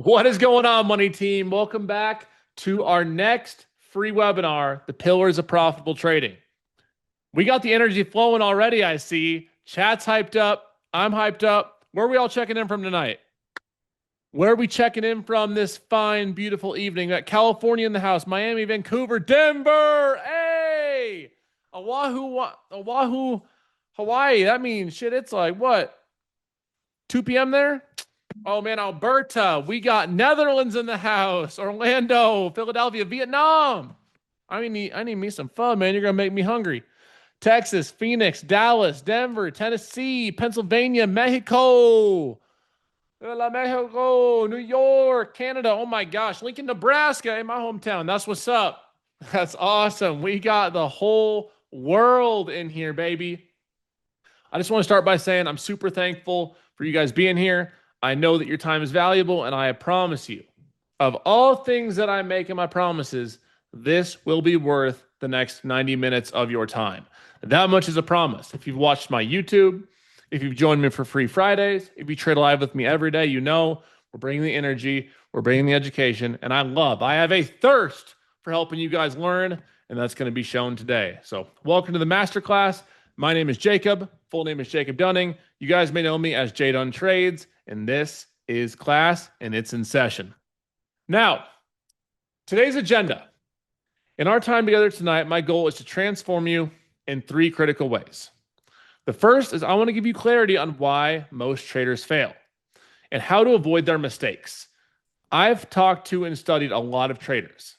What is going on, money team? Welcome back to our next free webinar, The Pillars of Profitable Trading. We got the energy flowing already, I see. Chat's hyped up. I'm hyped up. Where are we all checking in from tonight? Where are we checking in from this fine, beautiful evening? We got California in the house, Miami, Vancouver, Denver. Hey! Oahu, Hawaii. That means shit, it's like what? 2 p.m. there? Oh man, Alberta. We got Netherlands in the house. Orlando, Philadelphia, Vietnam. I need me some fun, man. You're gonna make me hungry. Texas, Phoenix, Dallas, Denver, Tennessee, Pennsylvania, Mexico. Mexico, New York, Canada. Oh my gosh, Lincoln, Nebraska, in my hometown. That's what's up. That's awesome. We got the whole world in here, baby. I just want to start by saying I'm super thankful for you guys being here. I know that your time is valuable, and I promise you, of all things that I make in my promises, this will be worth the next 90 minutes of your time. That much is a promise. If you've watched my YouTube, if you've joined me for free Fridays, if you trade live with me every day, you know we're bringing the energy, we're bringing the education, and I have a thirst for helping you guys learn, and that's going to be shown today. So welcome to the Masterclass. My name is Jacob. Full name is Jacob Dunning. You guys may know me as Jdun Trades, and this is class, and it's in session. Now, today's agenda. In our time together tonight, my goal is to transform you in 3 critical ways. The first is I want to give you clarity on why most traders fail and how to avoid their mistakes. I've talked to and studied a lot of traders.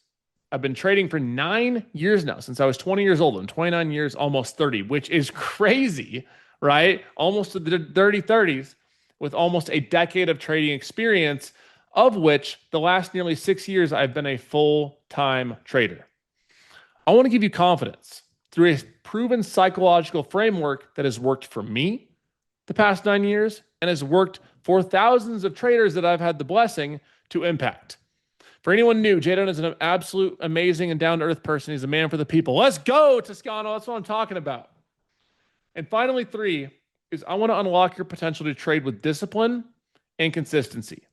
I've been trading for 9 years now, since I was 20 years old. I'm 29 years, almost 30, which is crazy, right? Almost to the dirty 30s with almost a decade of trading experience, of which the last nearly 6 years I've been a full-time trader. I want to give you confidence through a proven psychological framework that has worked for me the past 9 years and has worked for thousands of traders that I've had the blessing to impact. For anyone new, Jdun is an absolute amazing and down-to-earth person. He's a man for the people. Let's go, Toscano. That's what I'm talking about. And finally, 3 is I want to unlock your potential to trade with discipline and consistency.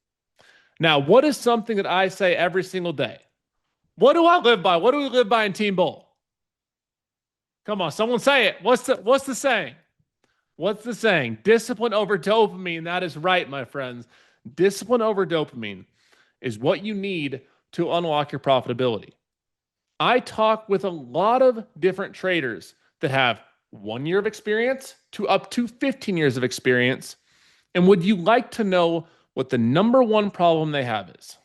Now, what is something that I say every single day? What do I live by? What do we live by in Team Bull? Come on, someone say it. What's the saying? What's the saying? Discipline over dopamine. That is right, my friends. Discipline over dopamine is what you need to unlock your profitability. I talk with a lot of different traders that have 1 year of experience to up to 15 years of experience. And would you like to know what the number one problem they have is?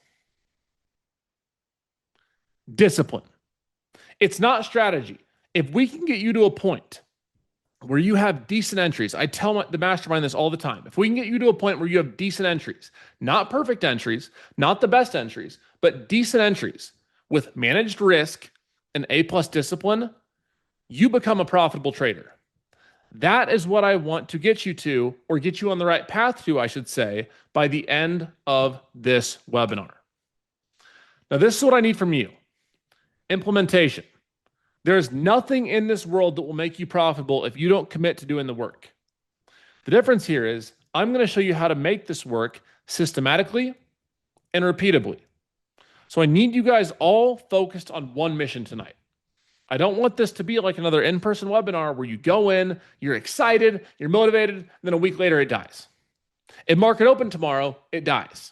Discipline. It's not strategy. If we can get you to a point where you have decent entries, I tell the mastermind this all the time. If we can get you to a point where you have decent entries, not perfect entries, not the best entries, but decent entries with managed risk and A+ discipline, you become a profitable trader. That is what I want to get you to, or get you on the right path to, I should say, by the end of this webinar. Now, this is what I need from you. Implementation. There's nothing in this world that will make you profitable if you don't commit to doing the work. The difference here is I'm going to show you how to make this work systematically and repeatably. So I need you guys all focused on one mission tonight. I don't want this to be like another in-person webinar where you go in, you're excited, you're motivated, and then a week later it dies. If market open tomorrow, it dies.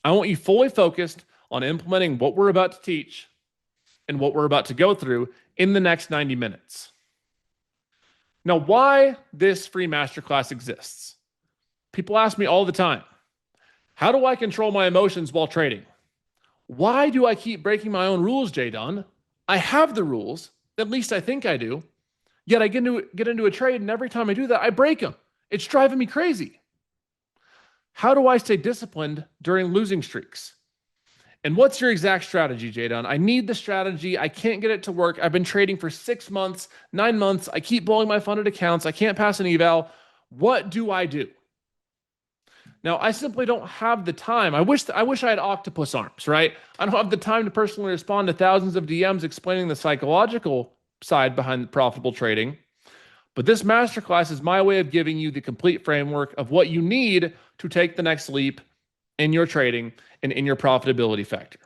I want you fully focused on implementing what we're about to teach and what we're about to go through in the next 90 minutes. Now, why this free masterclass exists? People ask me all the time, how do I control my emotions while trading? Why do I keep breaking my own rules, Jdun? I have the rules, at least I think I do, yet I get into a trade, and every time I do that, I break them. It's driving me crazy. How do I stay disciplined during losing streaks? And what's your exact strategy, Jdun? I need the strategy. I can't get it to work. I've been trading for 6 months, 9 months. I keep blowing my funded accounts. I can't pass an eval. What do I do? Now, I simply don't have the time. I wish I had octopus arms, right? I don't have the time to personally respond to thousands of DMs explaining the psychological side behind profitable trading. But this masterclass is my way of giving you the complete framework of what you need to take the next leap in your trading and in your profitability factor.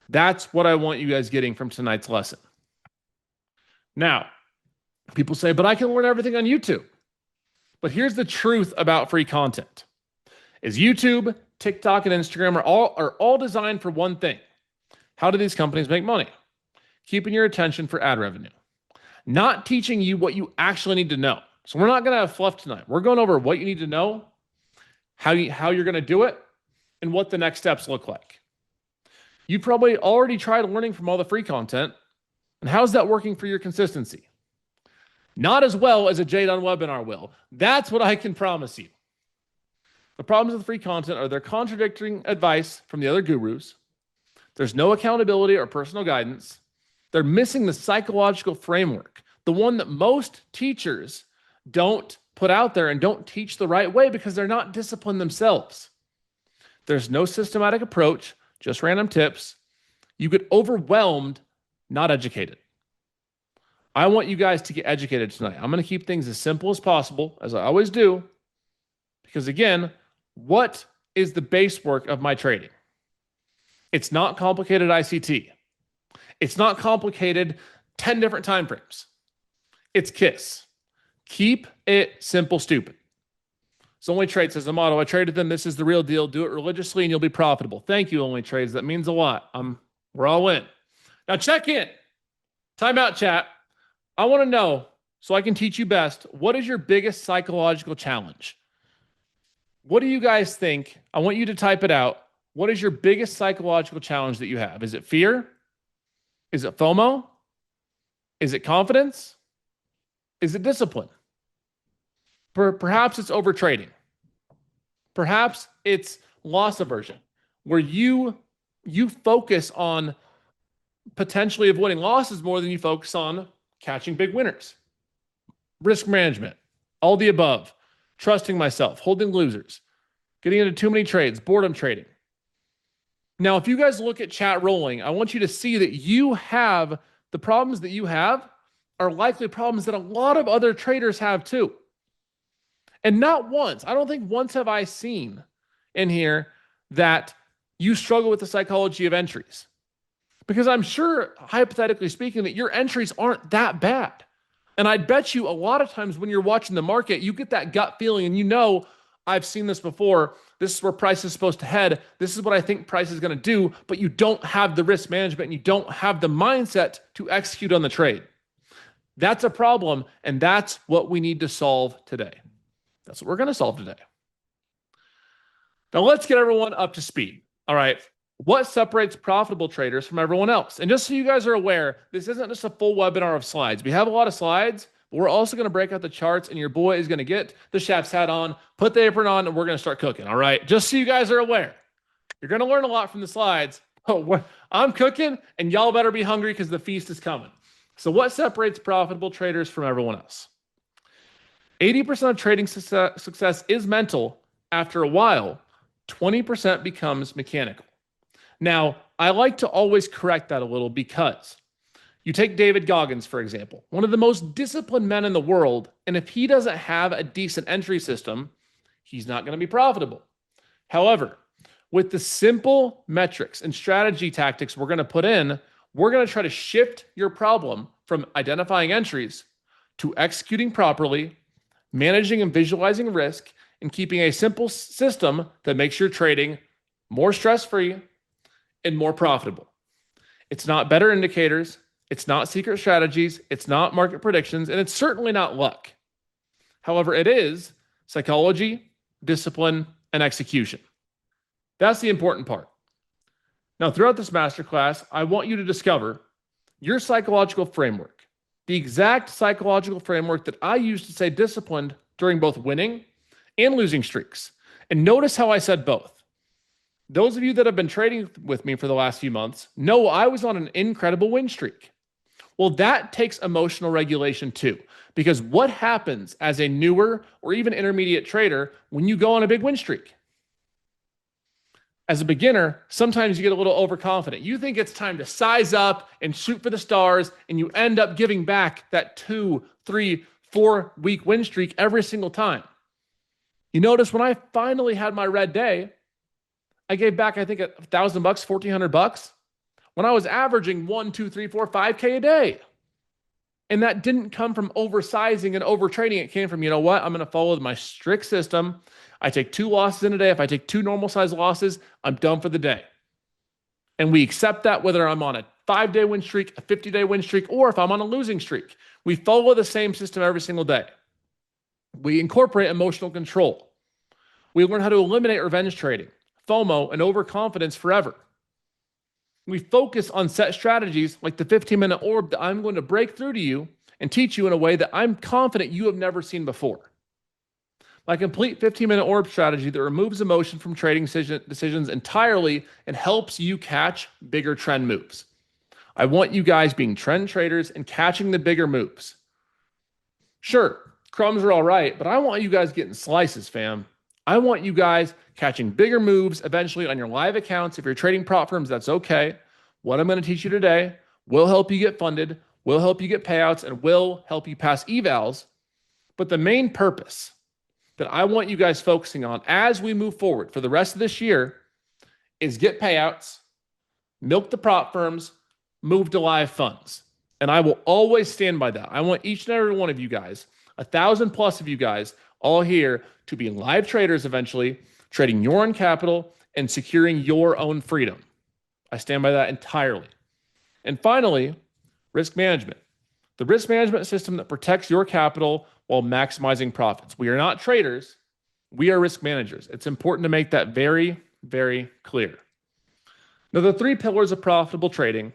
That's what I want you guys getting from tonight's lesson. Now, people say, but I can learn everything on YouTube. But here's the truth about free content is YouTube, TikTok, and Instagram are all designed for one thing. How do these companies make money? Keeping your attention for ad revenue. Not teaching you what you actually need to know. So we're not going to have fluff tonight. We're going over what you need to know, how you're going to do it, and what the next steps look like. You probably already tried learning from all the free content, and how's that working for your consistency? Not as well as a Jdun webinar will. That's what I can promise you. The problems with free content are they're contradicting advice from the other gurus. There's no accountability or personal guidance. They're missing the psychological framework, the one that most teachers don't put out there and don't teach the right way because they're not disciplined themselves. There's no systematic approach, just random tips. You get overwhelmed, not educated. I want you guys to get educated tonight. I'm going to keep things as simple as possible, as I always do, because again, what is the base work of my trading? It's not complicated ICT. It's not complicated 10 different time frames. It's KISS. Keep it simple, stupid. So Only Trade says the motto, I traded them. This is the real deal. Do it religiously and you'll be profitable. Thank you, Only Trades. That means a lot. We're all in. Now check in. Time out, chat. I want to know, so I can teach you best, what is your biggest psychological challenge? What do you guys think? I want you to type it out. What is your biggest psychological challenge that you have? Is it fear? Is it FOMO? Is it confidence? Is it discipline? Perhaps it's overtrading. Perhaps it's loss aversion, where you focus on potentially avoiding losses more than you focus on catching big winners. Risk management, all the above, trusting myself, holding losers, getting into too many trades, boredom trading. Now, if you guys look at chat rolling, I want you to see that you have the problems that you have are likely problems that a lot of other traders have too. And not once, I don't think once have I seen in here that you struggle with the psychology of entries. Because I'm sure, hypothetically speaking, that your entries aren't that bad. And I'd bet you a lot of times when you're watching the market, you get that gut feeling and you know, I've seen this before. This is where price is supposed to head. This is what I think price is going to do, but you don't have the risk management and you don't have the mindset to execute on the trade. That's a problem, and that's what we need to solve today. That's what we're going to solve today. Now let's get everyone up to speed. All right. What separates profitable traders from everyone else? And just so you guys are aware, this isn't just a full webinar of slides. We have a lot of slides, but we're also going to break out the charts, and your boy is going to get the chef's hat on, put the apron on, and we're going to start cooking. All right. Just so you guys are aware, you're going to learn a lot from the slides. I'm cooking, and y'all better be hungry because the feast is coming. So what separates profitable traders from everyone else? 80% of trading success is mental. After a while, 20% becomes mechanical. Now, I like to always correct that a little because you take David Goggins, for example, one of the most disciplined men in the world, and if he doesn't have a decent entry system, he's not going to be profitable. However, with the simple metrics and strategy tactics we're going to put in, we're going to try to shift your problem from identifying entries to executing properly, managing and visualizing risk, and keeping a simple system that makes your trading more stress-free and more profitable. It's not better indicators. It's not secret strategies. It's not market predictions. And it's certainly not luck. However, it is psychology, discipline, and execution. That's the important part. Now, throughout this masterclass, I want you to discover your psychological framework, the exact psychological framework that I use to stay disciplined during both winning and losing streaks. And notice how I said both. Those of you that have been trading with me for the last few months know I was on an incredible win streak. Well, that takes emotional regulation too, because what happens as a newer or even intermediate trader when you go on a big win streak? As a beginner, sometimes you get a little overconfident. You think it's time to size up and shoot for the stars, and you end up giving back that 2, 3, 4 week win streak every single time. You notice when I finally had my red day, I gave back, I think, $1,000, $1,400 when I was averaging 1, 2, 3, 4, 5K a day. And that didn't come from oversizing and overtrading. It came from, you know what? I'm going to follow my strict system. I take 2 losses in a day. If I take 2 normal size losses, I'm done for the day. And we accept that whether I'm on a 5-day win streak, a 50-day win streak, or if I'm on a losing streak. We follow the same system every single day. We incorporate emotional control. We learn how to eliminate revenge trading, FOMO, and overconfidence forever. We focus on set strategies like the 15-minute orb that I'm going to break through to you and teach you in a way that I'm confident you have never seen before. My complete 15-minute orb strategy that removes emotion from trading decisions entirely and helps you catch bigger trend moves. I want you guys being trend traders and catching the bigger moves. Sure, crumbs are all right, but I want you guys getting slices, fam. I want you guys catching bigger moves eventually on your live accounts. If you're trading prop firms, that's okay. What I'm going to teach you today will help you get funded, will help you get payouts, and will help you pass evals. But the main purpose that I want you guys focusing on as we move forward for the rest of this year is get payouts, milk the prop firms, move to live funds. And I will always stand by that. I want each and every one of you guys, 1,000+ of you guys, all here to be live traders eventually, trading your own capital and securing your own freedom. I stand by that entirely. And finally, risk management. The risk management system that protects your capital while maximizing profits. We are not traders. We are risk managers. It's important to make that very, very clear. Now, the 3 pillars of profitable trading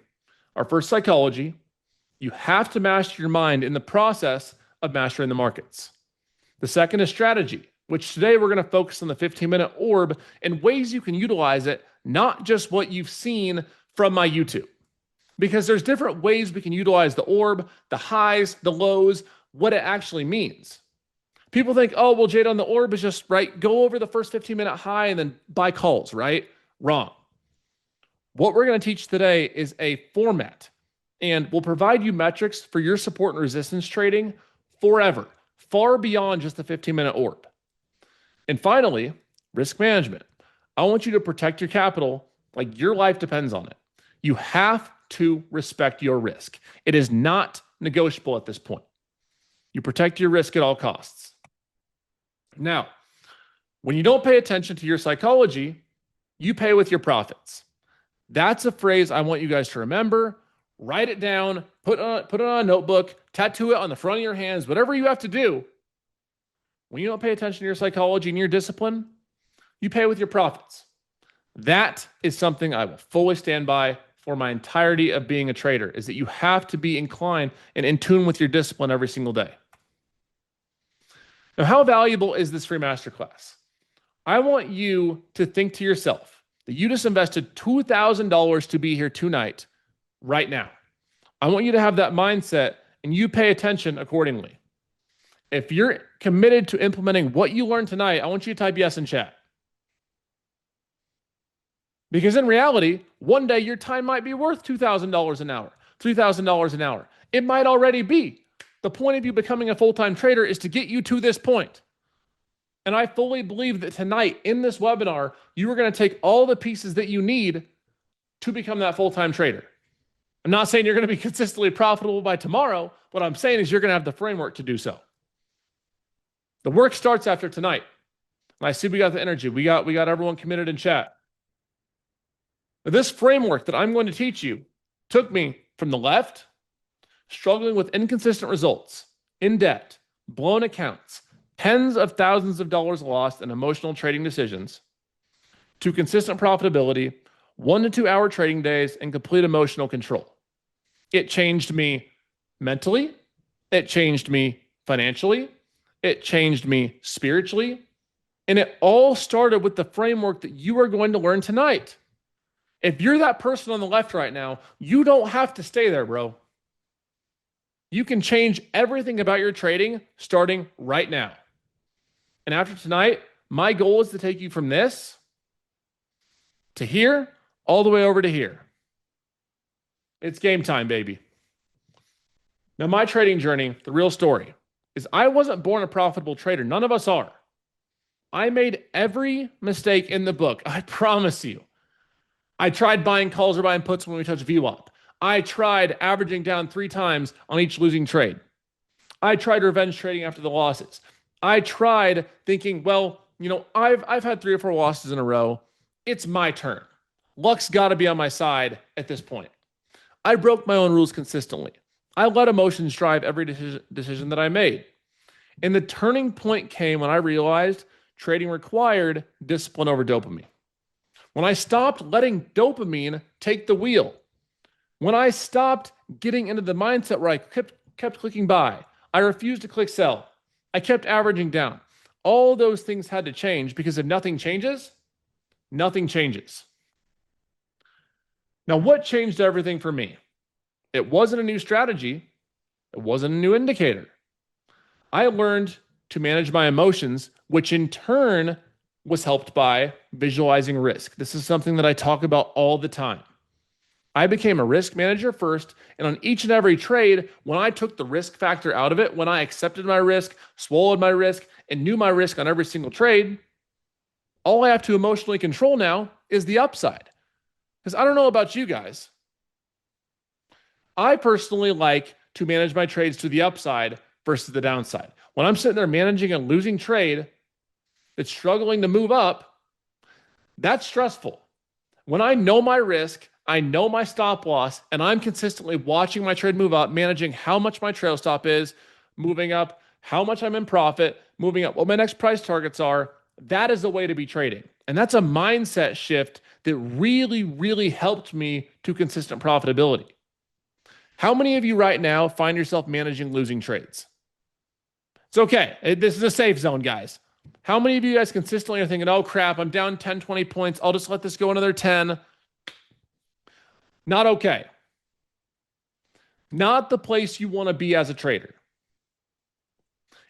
are first, psychology. You have to master your mind in the process of mastering the markets. The second is strategy, which today we're going to focus on the 15-minute orb and ways you can utilize it, not just what you've seen from my YouTube. Because there's different ways we can utilize the orb, the highs, the lows, what it actually means. People think, oh, well, Jdun, the orb is just, right, go over the first 15-minute high and then buy calls, right? Wrong. What we're going to teach today is a format, and we'll provide you metrics for your support and resistance trading forever, far beyond just the 15-minute orb. And finally, risk management. I want you to protect your capital like your life depends on it. You have to respect your risk. It is not negotiable at this point. You protect your risk at all costs. Now, when you don't pay attention to your psychology, you pay with your profits. That's a phrase I want you guys to remember. Write it down, put it on a notebook, tattoo it on the front of your hands, whatever you have to do. When you don't pay attention to your psychology and your discipline, you pay with your profits. That is something I will fully stand by for my entirety of being a trader, is that you have to be inclined and in tune with your discipline every single day. Now, how valuable is this free masterclass? I want you to think to yourself that you just invested $2,000 to be here tonight, right now. I want you to have that mindset and you pay attention accordingly. If you're committed to implementing what you learned tonight, I want you to type yes in chat. Because in reality, one day your time might be worth $2,000 an hour, $3,000 an hour. It might already be. The point of you becoming a full-time trader is to get you to this point. And I fully believe that tonight in this webinar, you are going to take all the pieces that you need to become that full-time trader. I'm not saying you're going to be consistently profitable by tomorrow. What I'm saying is you're going to have the framework to do so. The work starts after tonight. And I see we got the energy. We got everyone committed in chat. Now, this framework that I'm going to teach you took me from the left, struggling with inconsistent results, in debt, blown accounts, tens of thousands of dollars lost in emotional trading decisions, to consistent profitability, 1 to 2 hour trading days, and complete emotional control. It changed me mentally. It changed me financially. It changed me spiritually. And it all started with the framework that you are going to learn tonight. If you're that person on the left right now, you don't have to stay there, bro. You can change everything about your trading starting right now. And after tonight, my goal is to take you from this to here, all the way over to here. It's game time, baby. Now, my trading journey, the real story, is I wasn't born a profitable trader. None of us are. I made every mistake in the book. I promise you. I tried buying calls or buying puts when we touched VWAP. I tried averaging down 3 times on each losing trade. I tried revenge trading after the losses. I tried thinking, well, I've had 3 or 4 losses in a row. It's my turn. Luck's got to be on my side at this point. I broke my own rules consistently. I let emotions drive every decision that I made. And the turning point came when I realized trading required discipline over dopamine. When I stopped letting dopamine take the wheel, when I stopped getting into the mindset where I kept clicking buy, I refused to click sell, I kept averaging down. All those things had to change, because if nothing changes, nothing changes. Now, what changed everything for me? It wasn't a new strategy. It wasn't a new indicator. I learned to manage my emotions, which in turn was helped by visualizing risk. This is something that I talk about all the time. I became a risk manager first, and on each and every trade, when I took the risk factor out of it, when I accepted my risk, swallowed my risk, and knew my risk on every single trade, all I have to emotionally control now is the upside. Because I don't know about you guys. I personally like to manage my trades to the upside versus the downside. When I'm sitting there managing a losing trade that's struggling to move up, that's stressful. When I know my risk, I know my stop loss, and I'm consistently watching my trade move up, managing how much my trail stop is, moving up, how much I'm in profit, moving up, what my next price targets are, that is the way to be trading. And that's a mindset shift that really, really helped me to consistent profitability. How many of you right now find yourself managing losing trades? It's okay. This is a safe zone, guys. How many of you guys consistently are thinking, oh crap, I'm down 10, 20 points. I'll just let this go another 10. Not okay. Not the place you want to be as a trader.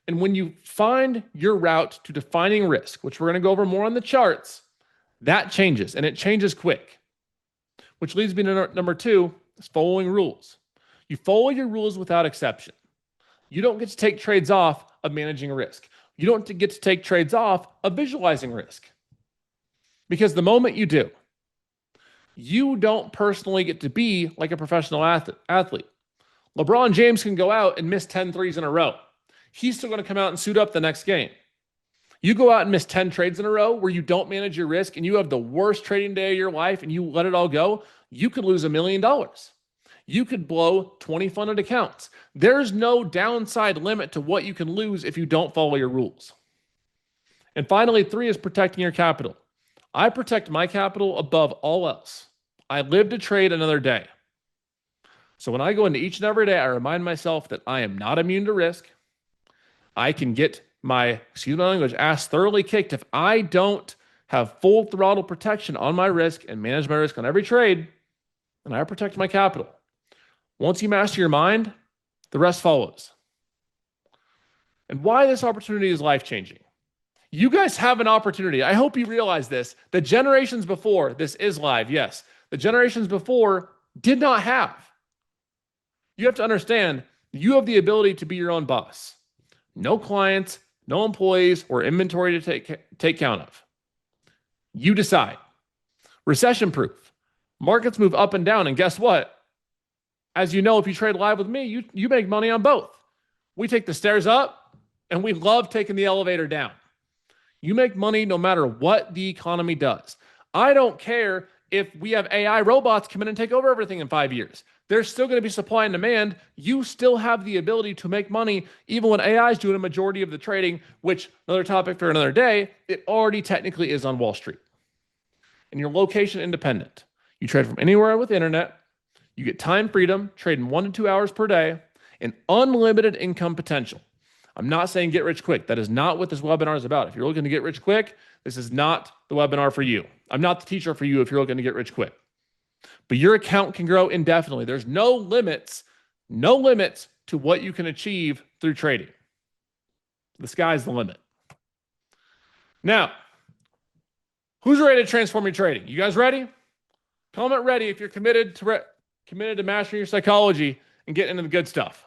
And when you find your route to defining risk, which we're going to go over more on the charts, that changes, and it changes quick. Which leads me to number 2, is following rules. You follow your rules without exception. You don't get to take trades off of managing risk. You don't get to take trades off of visualizing risk. Because the moment you do, you don't personally get to be like a professional athlete. LeBron James can go out and miss 10 threes in a row. He's still going to come out and suit up the next game. You go out and miss 10 trades in a row where you don't manage your risk and you have the worst trading day of your life and you let it all go, you could lose $1 million. You could blow 20 funded accounts. There's no downside limit to what you can lose if you don't follow your rules. And finally, 3 is protecting your capital. I protect my capital above all else. I live to trade another day. So when I go into each and every day, I remind myself that I am not immune to risk. I can get my, excuse my language, ass thoroughly kicked if I don't have full throttle protection on my risk and manage my risk on every trade, and I protect my capital. Once you master your mind, the rest follows. And why this opportunity is life-changing. You guys have an opportunity. I hope you realize this. The generations before, this is live, yes. The generations before did not have. You have to understand, you have the ability to be your own boss. No clients, no employees, or inventory to take count of. You decide. Recession-proof. Markets move up and down, and guess what? As you know, if you trade live with me, you make money on both. We take the stairs up, and we love taking the elevator down. You make money no matter what the economy does. I don't care if we have AI robots come in and take over everything in 5 years. There's still going to be supply and demand. You still have the ability to make money even when AI is doing a majority of the trading, which, another topic for another day, it already technically is on Wall Street. And you're location independent. You trade from anywhere with internet. You get time freedom, trading 1 to 2 hours per day, and unlimited income potential. I'm not saying get rich quick. That is not what this webinar is about. If you're looking to get rich quick, this is not the webinar for you. I'm not the teacher for you if you're looking to get rich quick. But your account can grow indefinitely. There's no limits to what you can achieve through trading. The sky's the limit. Now, who's ready to transform your trading? You guys ready? Comment ready if you're committed to mastering your psychology and getting into the good stuff.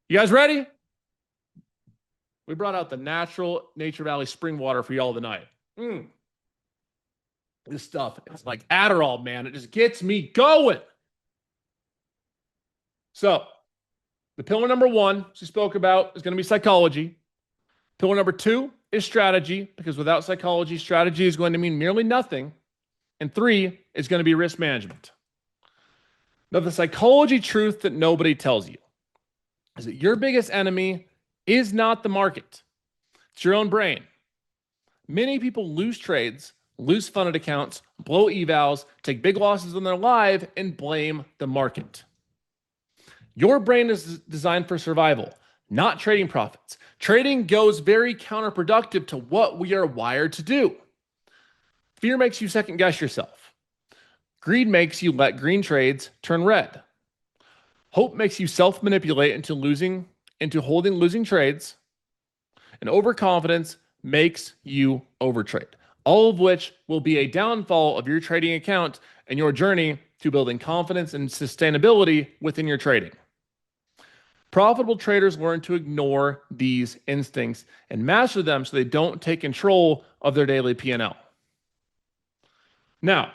You guys ready? We brought out the natural Nature Valley spring water for y'all tonight. This stuff, it's like Adderall, man. It just gets me going. So the pillar number one she spoke about is going to be psychology. Pillar number two is strategy, because without psychology, strategy is going to mean nearly nothing. And three is going to be risk management. Now, the psychology truth that nobody tells you is that your biggest enemy is not the market. It's your own brain. Many people lose trades, lose funded accounts, blow evals, take big losses in their life, and blame the market. Your brain is designed for survival, not trading profits. Trading goes very counterproductive to what we are wired to do. Fear makes you second guess yourself. Greed makes you let green trades turn red. Hope makes you self-manipulate into holding losing trades. And overconfidence makes you overtrade. All of which will be a downfall of your trading account and your journey to building confidence and sustainability within your trading. Profitable traders learn to ignore these instincts and master them so they don't take control of their daily P&L. Now,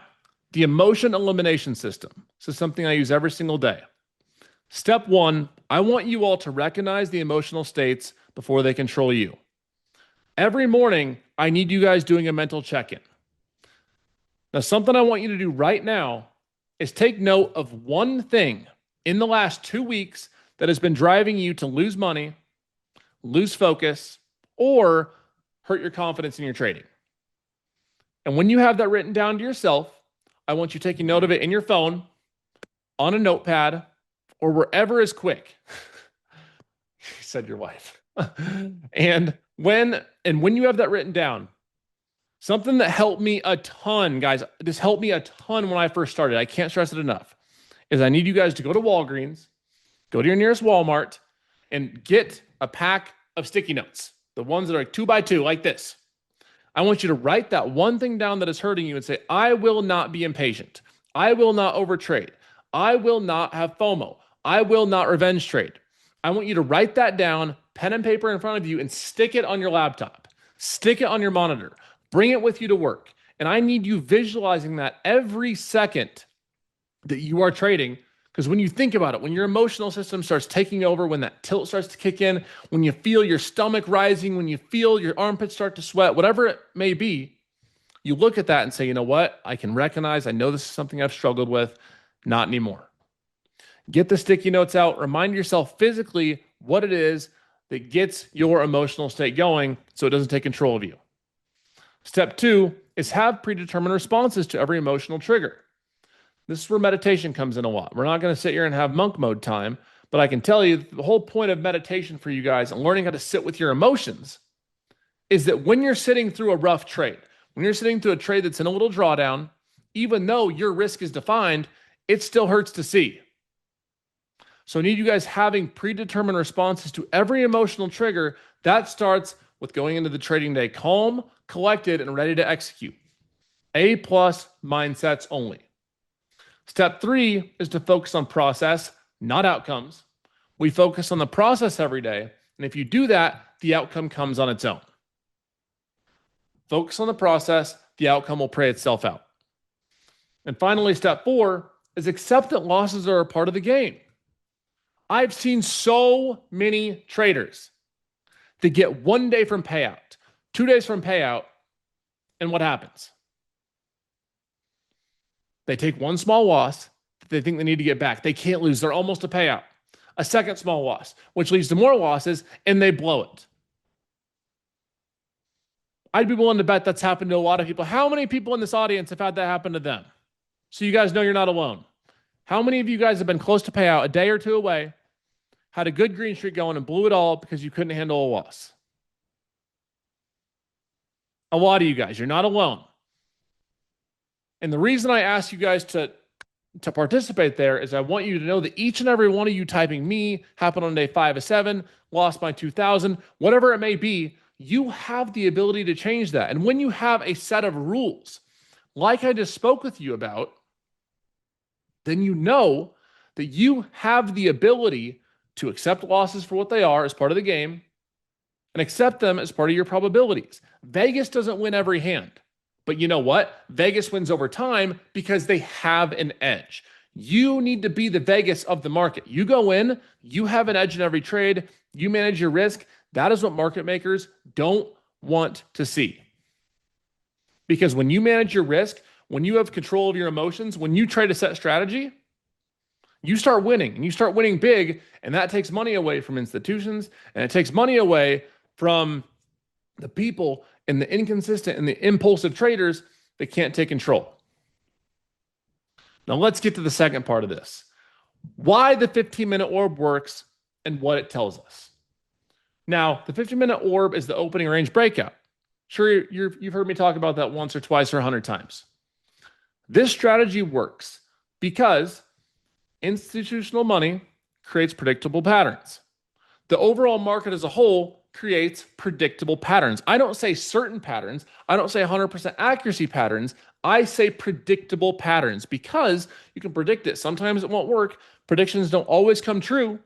the emotion elimination system. This is something I use every single day. Step one, I want you all to recognize the emotional states before they control you. Every morning, I need you guys doing a mental check-in. Now, something I want you to do right now is take note of one thing in the last 2 weeks that has been driving you to lose money, lose focus, or hurt your confidence in your trading. And when you have that written down to yourself, I want you taking note of it in your phone, on a notepad, or wherever is quick. She said your wife. And when you have that written down, something that helped me a ton, guys, this helped me a ton when I first started, I can't stress it enough, is I need you guys to go to Walgreens, go to your nearest Walmart, and get a pack of sticky notes, the ones that are 2x2 like this. I want you to write that one thing down that is hurting you and say, I will not be impatient. I will not overtrade. I will not have FOMO. I will not revenge trade. I want you to write that down, pen and paper in front of you, and stick it on your laptop. Stick it on your monitor. Bring it with you to work. And I need you visualizing that every second that you are trading. Because when you think about it, when your emotional system starts taking over, when that tilt starts to kick in, when you feel your stomach rising, when you feel your armpits start to sweat, whatever it may be, you look at that and say, you know what? I can recognize, I know this is something I've struggled with. Not anymore. Get the sticky notes out. Remind yourself physically what it is that gets your emotional state going so it doesn't take control of you. Step two is have predetermined responses to every emotional trigger. This is where meditation comes in a lot. We're not going to sit here and have monk mode time, but I can tell you the whole point of meditation for you guys and learning how to sit with your emotions is that when you're sitting through a rough trade, when you're sitting through a trade that's in a little drawdown, even though your risk is defined, it still hurts to see. So I need you guys having predetermined responses to every emotional trigger. That starts with going into the trading day calm, collected, and ready to execute. A+ mindsets only. Step three is to focus on process, not outcomes. We focus on the process every day. And if you do that, the outcome comes on its own. Focus on the process, the outcome will play itself out. And finally, step four is accept that losses are a part of the game. I've seen so many traders that get 1 day from payout, 2 days from payout, and what happens? They take one small loss that they think they need to get back. They can't lose. They're almost a payout. A second small loss, which leads to more losses, and they blow it. I'd be willing to bet that's happened to a lot of people. How many people in this audience have had that happen to them? So you guys know you're not alone. How many of you guys have been close to payout, a day or two away, had a good green streak going and blew it all because you couldn't handle a loss? A lot of you guys, you're not alone. And the reason I ask you guys to participate there is I want you to know that each and every one of you typing me happened on day 5 of 7, lost my 2,000, whatever it may be, you have the ability to change that. And when you have a set of rules, like I just spoke with you about, then you know that you have the ability to accept losses for what they are as part of the game, and accept them as part of your probabilities. Vegas doesn't win every hand, but you know what? Vegas wins over time because they have an edge. You need to be the Vegas of the market. You go in, you have an edge in every trade, you manage your risk. That is what market makers don't want to see. Because when you manage your risk, when you have control of your emotions, when you trade a set strategy, you start winning, and you start winning big, and that takes money away from institutions, and it takes money away from the people and the inconsistent and the impulsive traders that can't take control. Now let's get to the second part of this. Why the 15-minute orb works and what it tells us. Now, the 15-minute orb is the opening range breakout. Sure, you've heard me talk about that once or twice or 100 times. This strategy works because institutional money creates predictable patterns. The overall market as a whole creates predictable patterns. I don't say certain patterns. I don't say 100% accuracy patterns. I say predictable patterns because you can predict it. Sometimes it won't work. Predictions don't always come true.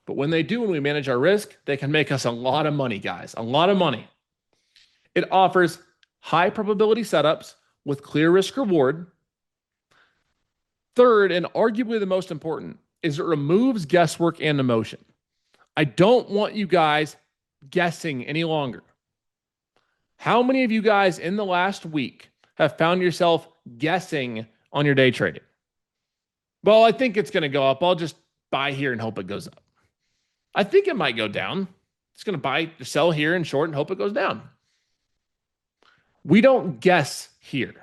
But when they do, when we manage our risk, they can make us a lot of money, guys. A lot of money. It offers high probability setups with clear risk reward. Third, and arguably the most important, is it removes guesswork and emotion. I don't want you guys guessing any longer. How many of you guys in the last week have found yourself guessing on your day trading? Well, I think it's going to go up. I'll just buy here and hope it goes up. I think it might go down. It's going to buy, sell here and short and hope it goes down. We don't guess here.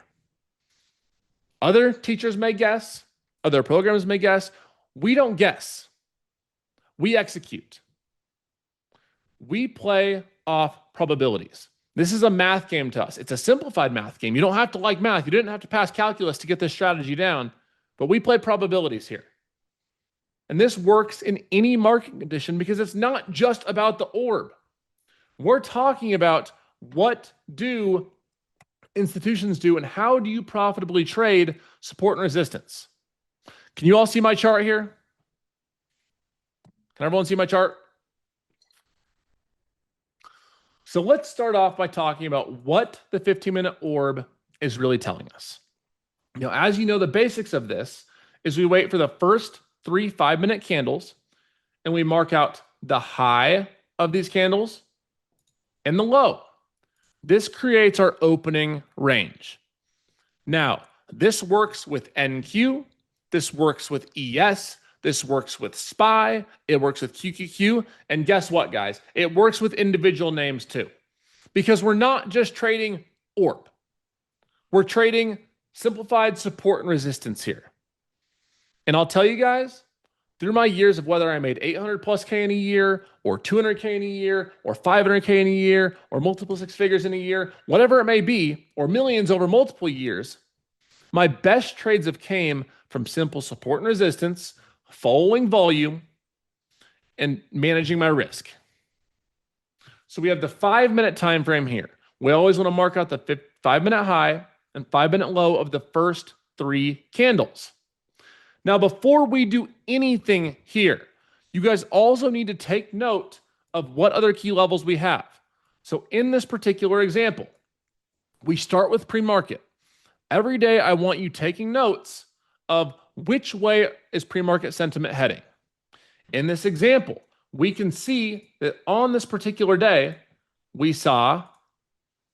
Other teachers may guess. Other programs may guess. We don't guess. We execute. We play off probabilities. This is a math game to us. It's a simplified math game. You don't have to like math. You didn't have to pass calculus to get this strategy down, but we play probabilities here. And this works in any market condition because it's not just about the orb. We're talking about what do institutions do and how do you profitably trade support and resistance. Can you all see my chart here? Can everyone see my chart? So let's start off by talking about what the 15-minute orb is really telling us. Now, as you know, the basics of this is we wait for the first 3 5-minute candles and we mark out the high of these candles and the low. This creates our opening range. Now, this works with NQ, this works with ES, this works with SPY, it works with QQQ, and guess what, guys? It works with individual names too. Because we're not just trading ORB. We're trading simplified support and resistance here. And I'll tell you guys, through my years of whether I made 800 plus K in a year, or 200K in a year, or 500K in a year, or multiple six figures in a year, whatever it may be, or millions over multiple years, my best trades have came from simple support and resistance, following volume, and managing my risk. So we have the 5-minute time frame here. We always want to mark out the 5-minute high and 5-minute low of the first 3 candles. Now, before we do anything here, you guys also need to take note of what other key levels we have. So in this particular example, we start with pre-market. Every day, I want you taking notes of which way is pre-market sentiment heading. In this example, we can see that on this particular day, we saw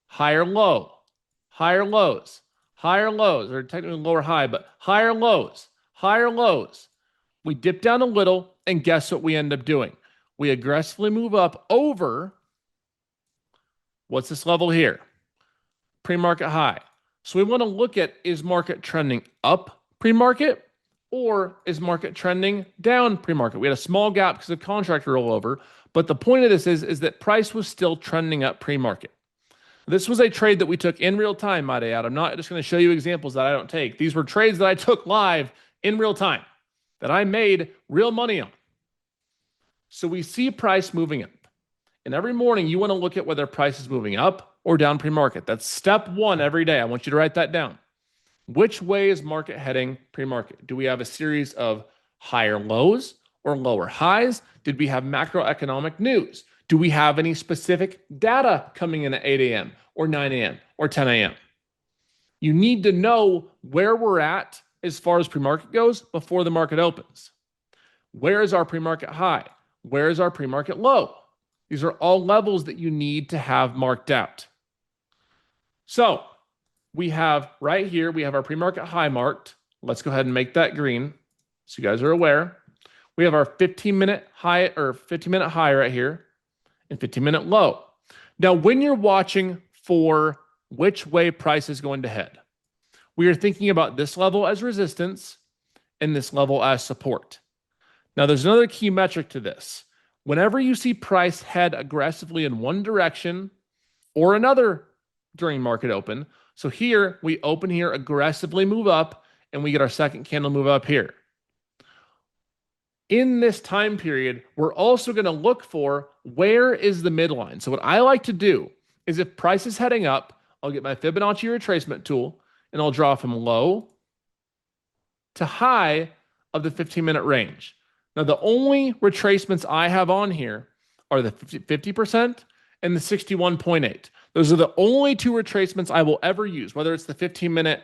higher low, higher lows, or technically lower high, but higher lows. We dip down a little, and guess what we end up doing? We aggressively move up over, what's this level here? Pre-market high. So we want to look at, is market trending up pre-market, or is market trending down pre-market? We had a small gap because of contract rollover, but the point of this is that price was still trending up pre-market. This was a trade that we took in real time, might I add. I'm not just going to show you examples that I don't take. These were trades that I took live in real time, that I made real money on. So we see price moving up. And every morning you want to look at whether price is moving up or down pre-market. That's step 1 every day. I want you to write that down. Which way is market heading pre-market? Do we have a series of higher lows or lower highs? Did we have macroeconomic news? Do we have any specific data coming in at 8 a.m. or 9 a.m. or 10 a.m.? You need to know where we're at as far as pre-market goes before the market opens. Where is our pre-market high? Where is our pre-market low? These are all levels that you need to have marked out. So we have right here, we have our pre-market high marked. Let's go ahead and make that green so you guys are aware. We have our 15-minute high or 15-minute high right here and 15-minute low. Now, when you're watching for which way price is going to head, we are thinking about this level as resistance and this level as support. Now, there's another key metric to this. Whenever you see price head aggressively in one direction or another during market open, so here we open here, aggressively move up, and we get our second candle move up here. In this time period, we're also going to look for where is the midline. So what I like to do is if price is heading up, I'll get my Fibonacci retracement tool and I'll draw from low to high of the 15-minute range. Now, the only retracements I have on here are the 50% and the 61.8. Those are the only two retracements I will ever use, whether it's the 15-minute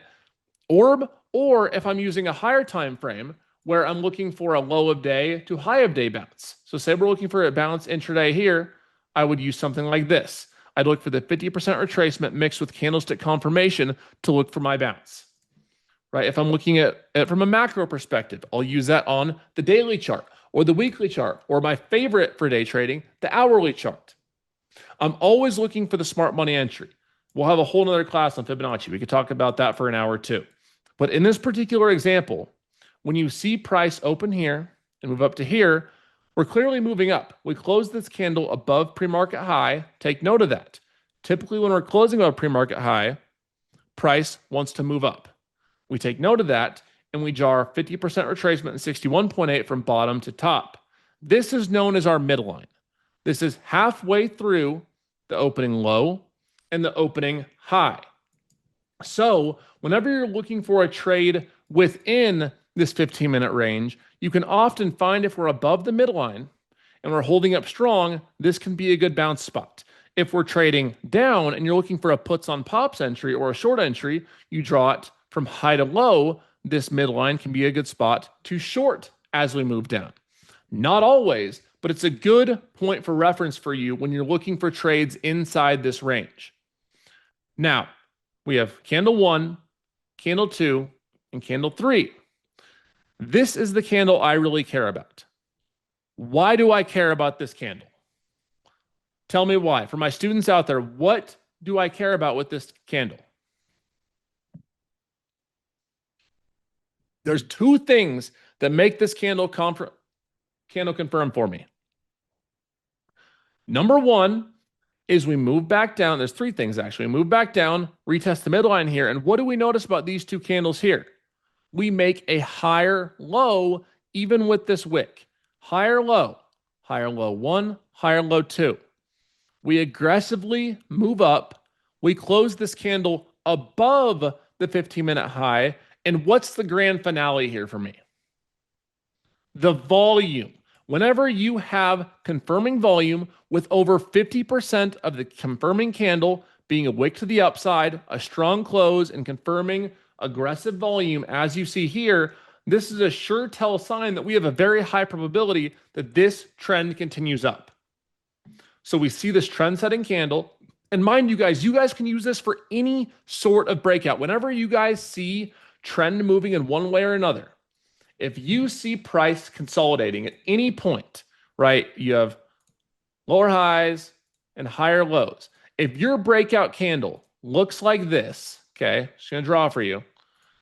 orb or if I'm using a higher time frame where I'm looking for a low of day to high of day bounce. So say we're looking for a bounce intraday here, I would use something like this. I'd look for the 50% retracement mixed with candlestick confirmation to look for my bounce. Right? If I'm looking at it from a macro perspective, I'll use that on the daily chart or the weekly chart, or my favorite for day trading, the hourly chart. I'm always looking for the smart money entry. We'll have a whole nother class on Fibonacci. We could talk about that for an hour too. But in this particular example, when you see price open here and move up to here, we're clearly moving up. We closed this candle above pre-market high. Take note of that. Typically, when we're closing above pre-market high, price wants to move up. We take note of that, and we draw our 50% retracement and 61.8 from bottom to top. This is known as our midline. This is halfway through the opening low and the opening high. So whenever you're looking for a trade within this 15-minute range, you can often find if we're above the midline and we're holding up strong, this can be a good bounce spot. If we're trading down and you're looking for a puts on pops entry or a short entry, you draw it from high to low. This midline can be a good spot to short as we move down. Not always, but it's a good point for reference for you when you're looking for trades inside this range. Now, we have candle 1, candle 2, and candle 3. This is the candle I really care about. Why do I care about this candle? Tell me why. For my students out there, what do I care about with this candle? There's two things that make this candle confirm for me. Number one is we move back down. There's three things actually. We move back down, retest the midline here. And what do we notice about these two candles here? We make a higher low even with this wick. Higher low 1, higher low 2. We aggressively move up. We close this candle above the 15-minute high. And what's the grand finale here for me? The volume. Whenever you have confirming volume with over 50% of the confirming candle being a wick to the upside, a strong close, and confirming aggressive volume, as you see here, this is a sure tell sign that we have a very high probability that this trend continues up. So we see this trend setting candle. And mind you guys can use this for any sort of breakout. Whenever you guys see trend moving in one way or another, if you see price consolidating at any point, right, you have lower highs and higher lows. If your breakout candle looks like this, okay, just going to draw for you,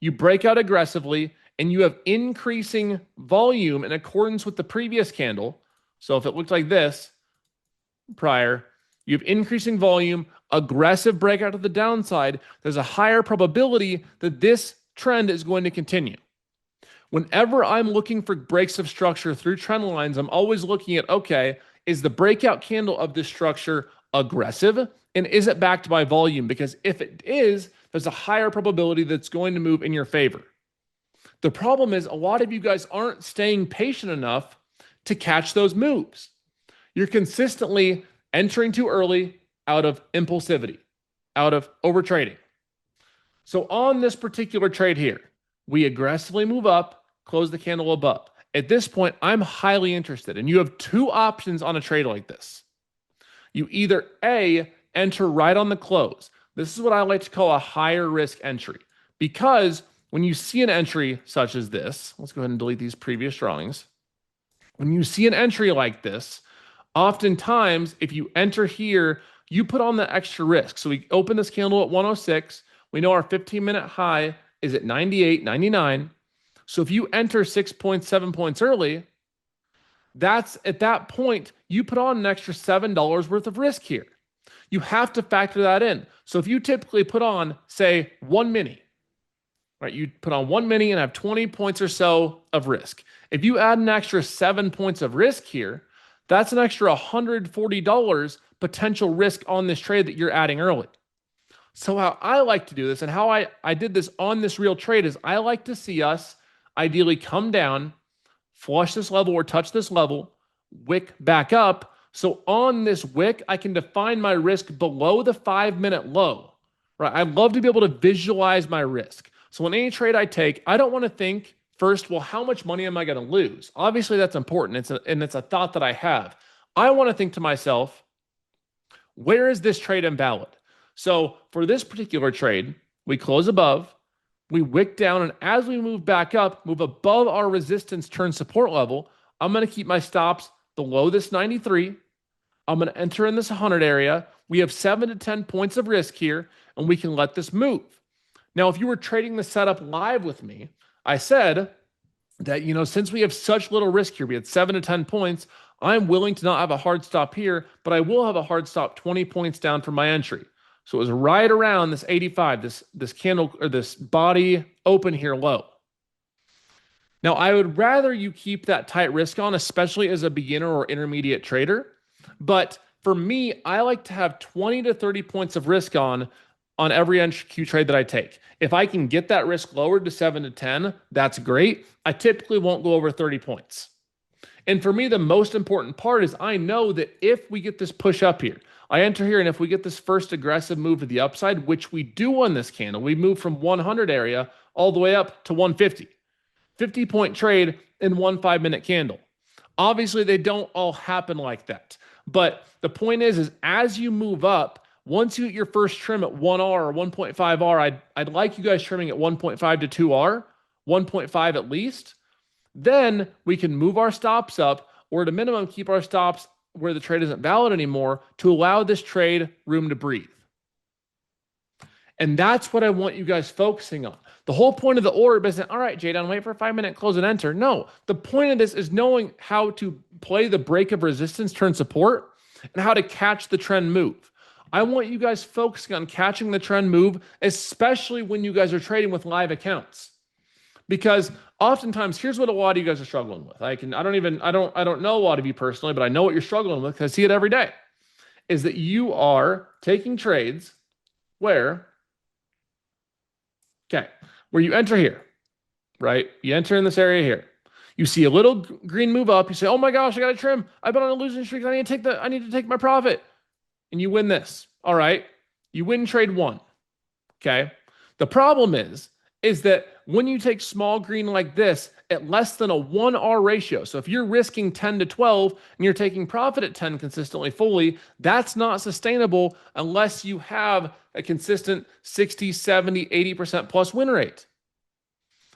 you break out aggressively and you have increasing volume in accordance with the previous candle. So if it looked like this prior, you have increasing volume, aggressive breakout to the downside, there's a higher probability that this trend is going to continue. Whenever I'm looking for breaks of structure through trend lines, I'm always looking at, okay, is the breakout candle of this structure aggressive? And is it backed by volume? Because if it is, there's a higher probability that's going to move in your favor. The problem is a lot of you guys aren't staying patient enough to catch those moves. You're consistently entering too early out of impulsivity, out of overtrading. So on this particular trade here, we aggressively move up, close the candle above. At this point, I'm highly interested, and you have two options on a trade like this. You either A, enter right on the close. This is what I like to call a higher risk entry, because when you see an entry such as this, let's go ahead and delete these previous drawings. When you see an entry like this, oftentimes if you enter here, you put on the extra risk. So we open this candle at 106. We know our 15-minute high is at 98.99. So if you enter 6.7 points early, that's at that point, you put on an extra $7 worth of risk here. You have to factor that in. So if you typically put on, say, one mini, right? You put on one mini and have 20 points or so of risk. If you add an extra 7 points of risk here, that's an extra $140 potential risk on this trade that you're adding early. So how I like to do this and how I did this on this real trade is I like to see us ideally come down, flush this level or touch this level, wick back up. So on this wick, I can define my risk below the 5-minute low, right? I love to be able to visualize my risk. So in any trade I take, I don't want to think first, well, how much money am I going to lose? Obviously, that's important. It's a thought that I have. I want to think to myself, where is this trade invalid? So for this particular trade, we close above, we wick down, and as we move back up, move above our resistance turn support level, I'm going to keep my stops below this 93. I'm going to enter in this 100 area. We have 7 to 10 points of risk here, and we can let this move. Now, if you were trading the setup live with me, I said that, since we have such little risk here, we had 7 to 10 points, I'm willing to not have a hard stop here, but I will have a hard stop 20 points down from my entry. So it was right around this 85, this candle or this body open here low. Now, I would rather you keep that tight risk on, especially as a beginner or intermediate trader. But for me, I like to have 20 to 30 points of risk on every NQ trade that I take. If I can get that risk lowered to 7 to 10, that's great. I typically won't go over 30 points. And for me, the most important part is I know that if we get this push up here, I enter here, and if we get this first aggressive move to the upside, which we do on this candle, we move from 100 area all the way up to 150. 50-point trade in one 5-minute candle. Obviously, they don't all happen like that. But the point is as you move up, once you hit your first trim at 1R or 1.5R, I'd like you guys trimming at 1.5 to 2R, 1.5 at least. Then we can move our stops up, or at a minimum, keep our stops where the trade isn't valid anymore to allow this trade room to breathe. And that's what I want you guys focusing on. The whole point of the orb isn't, all right, Jdun, wait for a 5-minute close and enter. No, the point of this is knowing how to play the break of resistance, turn support, and how to catch the trend move. I want you guys focusing on catching the trend move, especially when you guys are trading with live accounts. Because oftentimes, here's what a lot of you guys are struggling with. I don't know a lot of you personally, but I know what you're struggling with because I see it every day. Is that you are taking trades where you enter here, right? You enter in this area here. You see a little green move up. You say, "Oh my gosh, I got to trim. I've been on a losing streak. I need to take my profit." And you win this. All right. You win trade 1. Okay. The problem is that when you take small green like this at less than a 1R ratio, so if you're risking 10 to 12 and you're taking profit at 10 consistently fully, that's not sustainable unless you have a consistent 60, 70, 80% plus win rate,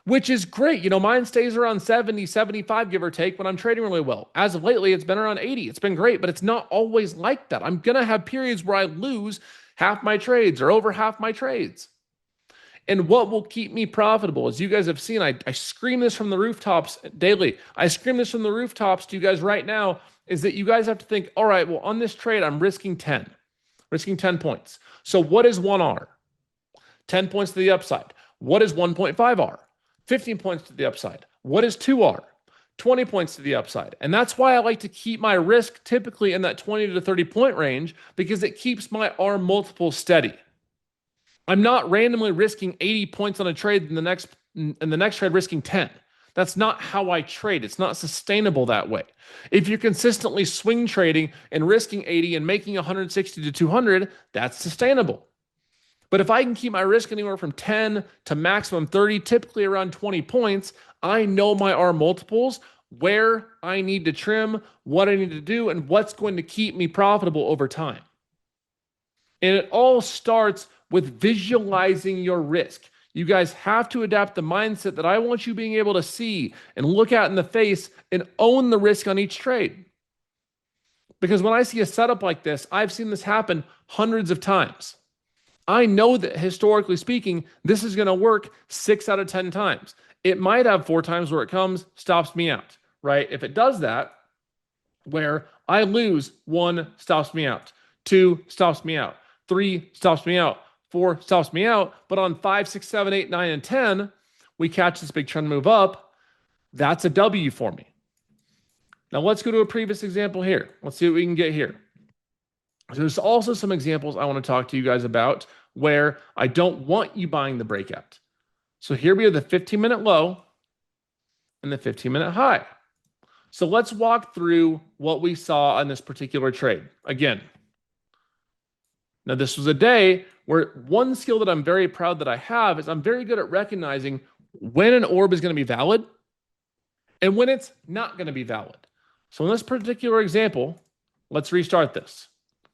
which is great. Mine stays around 70, 75, give or take, when I'm trading really well. As of lately, it's been around 80. It's been great, but it's not always like that. I'm going to have periods where I lose half my trades or over half my trades. And what will keep me profitable, as you guys have seen, I scream this from the rooftops daily. I scream this from the rooftops to you guys right now, is that you guys have to think, all right, well, on this trade, I'm risking 10 points. So what is 1R? 10 points to the upside. What is 1.5R? 15 points to the upside. What is 2R? 20 points to the upside. And that's why I like to keep my risk typically in that 20 to 30 point range, because it keeps my R multiple steady. I'm not randomly risking 80 points on a trade in the next trade risking 10. That's not how I trade. It's not sustainable that way. If you're consistently swing trading and risking 80 and making 160 to 200, that's sustainable. But if I can keep my risk anywhere from 10 to maximum 30, typically around 20 points, I know my R multiples, where I need to trim, what I need to do, and what's going to keep me profitable over time. And it all starts with visualizing your risk. You guys have to adapt the mindset that I want you being able to see and look at in the face and own the risk on each trade. Because when I see a setup like this, I've seen this happen hundreds of times. I know that historically speaking, this is going to work 6 out of 10 times. It might have 4 times where it comes, stops me out, right? If it does that, where I lose, 1 stops me out, 2 stops me out, 3 stops me out, 4 stops me out. But on 5, 6, 7, 8, 9, and 10, we catch this big trend move up. That's a W for me. Now let's go to a previous example here. Let's see what we can get here. So there's also some examples I want to talk to you guys about where I don't want you buying the breakout. So here we have the 15-minute low and the 15-minute high. So let's walk through what we saw on this particular trade. Again, now this was a day where one skill that I'm very proud that I have is I'm very good at recognizing when an orb is going to be valid and when it's not going to be valid. So in this particular example, let's restart this.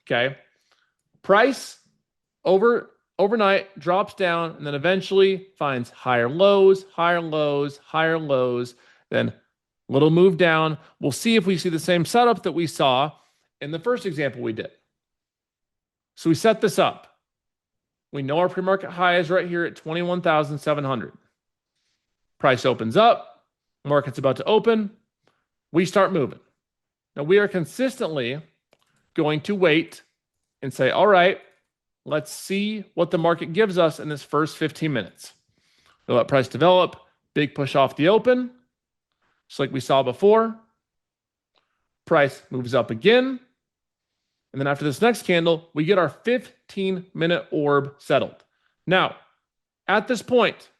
Okay. Price overnight drops down and then eventually finds higher lows, higher lows, higher lows, then little move down. We'll see if we see the same setup that we saw in the first example we did. So we set this up. We know our pre-market high is right here at 21,700. Price opens up, market's about to open, we start moving. Now we are consistently going to wait and say, all right, let's see what the market gives us in this first 15 minutes. We'll let price develop, big push off the open, just like we saw before. Price moves up again. And then after this next candle, we get our 15-minute orb settled. Now, at this point,